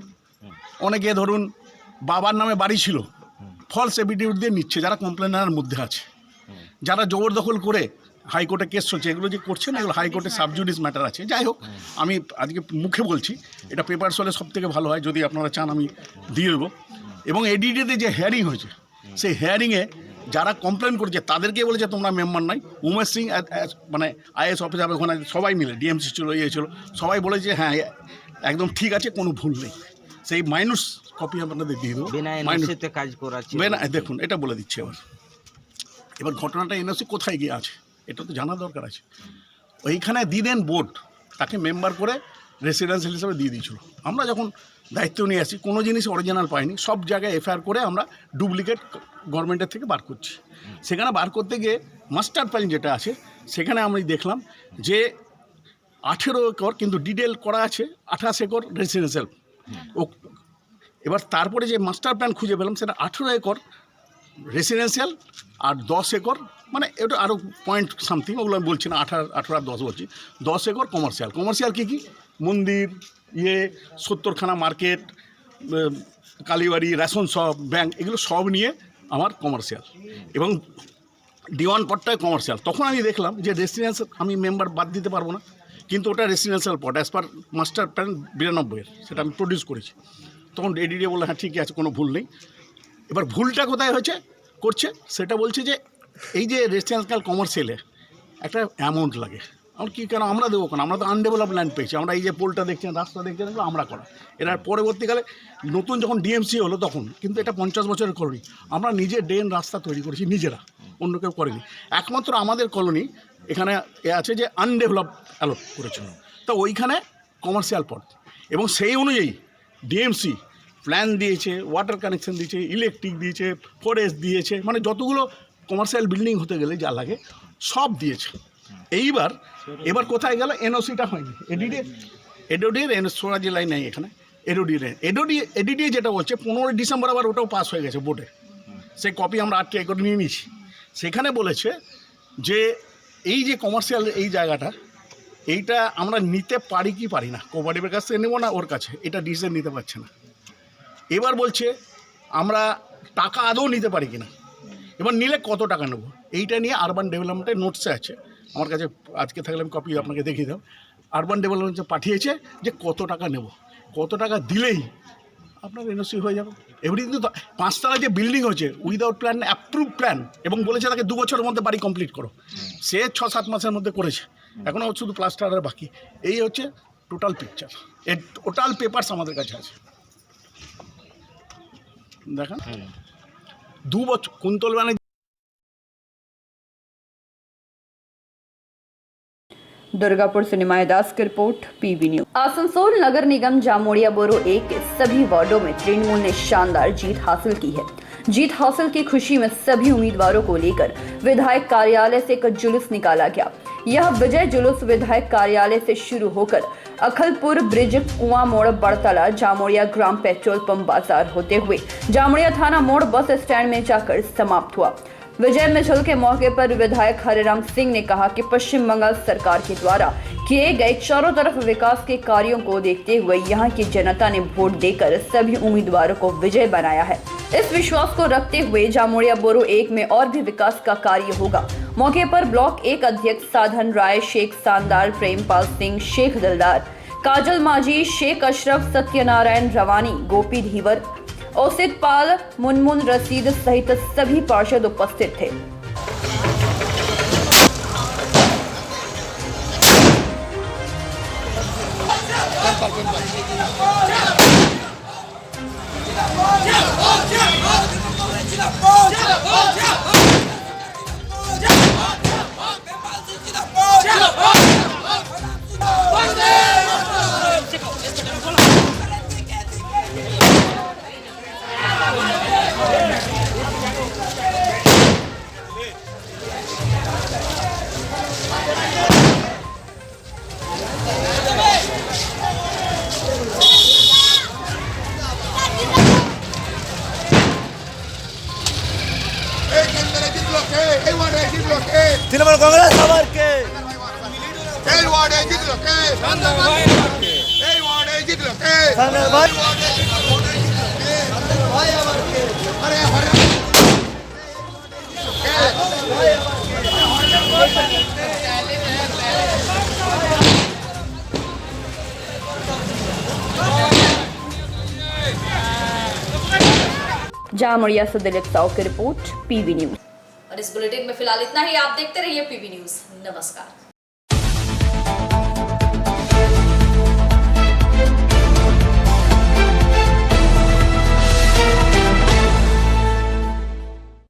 Speaker 2: অনেকে ধরুন বাবার নামে বাড়ি ছিল, ফলস এফিডেভিট দিয়ে নিচ্ছে, যারা কমপ্লেনারের মধ্যে আছে। যারা জবরদখল করে হাইকোর্টে কেস চলছে, এগুলো যে করছে না, এগুলো হাইকোর্টে সাবজুডিস ম্যাটার আছে। যাই হোক, আমি আজকে মুখে বলছি, এটা পেপারস হলে সব থেকে ভালো হয়, যদি আপনারা চান আমি দিয়ে দেবো। এবং এডিডিতে যে হেয়ারিং হয়েছে, সেই হেয়ারিংয়ে যারা কমপ্লেন করছে তাদেরকে বলেছে তোমরা মেম্বার নাই। উমেশ সিং মানে আইএস অফিসার ওখানে সবাই মিলে, ডিএমসি ছিল, ইয়ে ছিল, সবাই বলেছে হ্যাঁ একদম ঠিক আছে, কোনো ভুল নেই। সেই মাইনুস কপি আপনাদের দিয়ে দেবো।
Speaker 13: কাজ করাচ্ছে,
Speaker 2: দেখুন এটা বলে দিচ্ছি। এবার ঘটনাটা এনওসি কোথায় গিয়ে আছে এটা তো জানা দরকার আছে। ওইখানে দিদেন বোর্ড তাকে মেম্বার করে রেসিডেন্সিয়াল হিসাবে দিয়ে দিয়েছিল। আমরা যখন দায়িত্ব নিয়ে আসি, কোনো জিনিস অরিজিনাল পাইনি, সব জায়গায় এফআইআর করে আমরা ডুপ্লিকেট গভর্নমেন্টের থেকে বার করছি। সেখানে বার করতে গিয়ে মাস্টার প্ল্যান যেটা আছে, সেখানে আমি দেখলাম যে 18 একর কিন্তু ডিটেল করা আছে 28 একর রেসিডেন্সিয়াল। এবার তারপরে যে মাস্টার প্ল্যান খুঁজে পেলাম, সেটা 18 একর রেসিডেন্সিয়াল আর 10 একর, মানে এটা আরও পয়েন্ট সামথিং, ওগুলো আমি বলছি না, 18 আর 10 বলছি। 10 একর কমার্শিয়াল। কমার্শিয়াল কী কী, মন্দির, 70খানা মার্কেট, কালীবাড়ি, রেশন শপ, ব্যাংক, এগুলো সব নিয়ে আমার কমার্শিয়াল। এবং D1 পটটায় কমার্শিয়াল। তখন আমি দেখলাম যে রেসিডেন্সিয়াল আমি মেম্বার বাদ দিতে পারবো না, কিন্তু ওটা রেসিডেন্সিয়াল পট অ্যাজ পার মাস্টার প্ল্যান 92-এর, সেটা আমি প্রডিউস করেছি। তখন এডিডিএ বললো হ্যাঁ ঠিকই আছে, কোনো ভুল নেই। এবার ভুলটা কোথায় করছে সেটা বলছে যে এই যে রেসিডেন্সিয়াল কমার্শিয়ালে একটা অ্যামাউন্ট লাগে। আমার কী কেন আমরা দেবো, কেন আমরা তো আনডেভেলপ ল্যান্ড পেয়েছি। আমরা এই যে পোলটা দেখছেন, রাস্তা দেখছেন, এগুলো আমরা করা। এরা পরবর্তীকালে নতুন যখন ডিএমসি হলো তখন, কিন্তু এটা 50 বছরের কলোনি, আমরা নিজে ড্রেন রাস্তা তৈরি করেছি নিজেরা, অন্য কেউ করেনি। একমাত্র আমাদের কলোনি এখানে আছে যে আনডেভেলপ অ্যালট করেছিল, তো ওইখানে কমার্শিয়াল পট। এবং সেই অনুযায়ী ডিএমসি প্ল্যান দিয়েছে, ওয়াটার কানেকশন দিয়েছে, ইলেকট্রিক দিয়েছে, ফরেস্ট দিয়েছে, মানে যতগুলো কমার্শিয়াল বিল্ডিং হতে গেলে যা লাগে সব দিয়েছে। এবার কোথায় গেল? এনওসিটা হয়নি। এডিডির সোনা জেলায় নেই এখানে। এডিডি যেটা বলছে 15 ডিসেম্বর আবার ওটাও পাস হয়ে গেছে বোর্ডে, সেই কপি আমরা আটকে করে নিয়ে নিয়েছি। সেখানে বলেছে যে এই যে কমার্শিয়াল এই জায়গাটা, এইটা আমরা নিতে পারি কি পারি না, কোঅপারেটিভের কাছ থেকে নেবো না ওর কাছে, এটা ডিসিশন নিতে পারছে না। এবার বলছে আমরা টাকা আদৌ নিতে পারি কিনা, এবার নিলে কত টাকা নেব, এইটা নিয়ে আরবান ডেভেলপমেন্টের নোটসে আছে আমার কাছে, আজকে থাকলে আমি কপি আপনাকে দেখিয়ে দেব। আরবান ডেভেলপমেন্টে পাঠিয়েছে যে কত টাকা নেব, কত টাকা দিলেই আপনার এনওসি হয়ে যাবে। এবারে কিন্তু 5 তলা যে বিল্ডিং হচ্ছে উইদাউট প্ল্যান, অ্যাপ্রুভ প্ল্যান, এবং বলেছে তাকে 2 বছরের মধ্যে বাড়ি কমপ্লিট করো, সে 6-7 মাসের মধ্যে করেছে, এখনও শুধু প্লাস্টারের বাকি। এই হচ্ছে টোটাল পিকচার, এর টোটাল পেপারস আমাদের কাছে আছে। দেখেন 2 বছর কুন্তল ব্যানার্জি।
Speaker 21: दुर्गापुर से निमाय दास की रिपोर्ट, पीबी न्यूज। आसनसोल नगर निगम जामोड़िया बोरो 1 के सभी वार्डों में तृणमूल ने शानदार जीत हासिल की है। जीत हासिल की खुशी में सभी उम्मीदवारों को लेकर विधायक कार्यालय से एक जुलूस निकाला गया। यह विजय जुलूस विधायक कार्यालय से शुरू होकर अखलपुर ब्रिज, कुआं मोड़, बड़तला, जामोड़िया ग्राम पेट्रोल पंप बाजार होते हुए जामोड़िया थाना मोड़ बस स्टैंड में जाकर समाप्त हुआ। विजय मिछल के मौके पर विधायक हरिराम सिंह ने कहा कि पश्चिम बंगाल सरकार के द्वारा किए गए चारों तरफ विकास के कार्यों को देखते हुए यहाँ की जनता ने वोट देकर सभी उम्मीदवारों को विजय बनाया है। इस विश्वास को रखते हुए जामोड़िया बोरो 1 में और भी विकास का कार्य होगा। मौके पर ब्लॉक 1 अध्यक्ष साधन राय, शेख शानदार, प्रेमपाल सिंह, शेख दिलदार, काजल माझी, शेख अशरफ, सत्यनारायण रवानी, गोपी धीवर, औसित पाल, मुनमुन रसीद सहित सभी पार्षद उपस्थित थे।
Speaker 7: তৃণমূল কংগ্রেস সবার কে
Speaker 11: এই ওয়ার্ডে জিতলো কে? এই ওয়ার্ডে জিতলো কে?
Speaker 7: ভাই
Speaker 11: আরে
Speaker 21: जामोड़िया से दिलीप साव की रिपोर्ट, पीबी न्यूज।
Speaker 1: और इस बुलेटिन में फिलहाल इतना ही। आप देखते रहिए पीबी न्यूज। नमस्कार।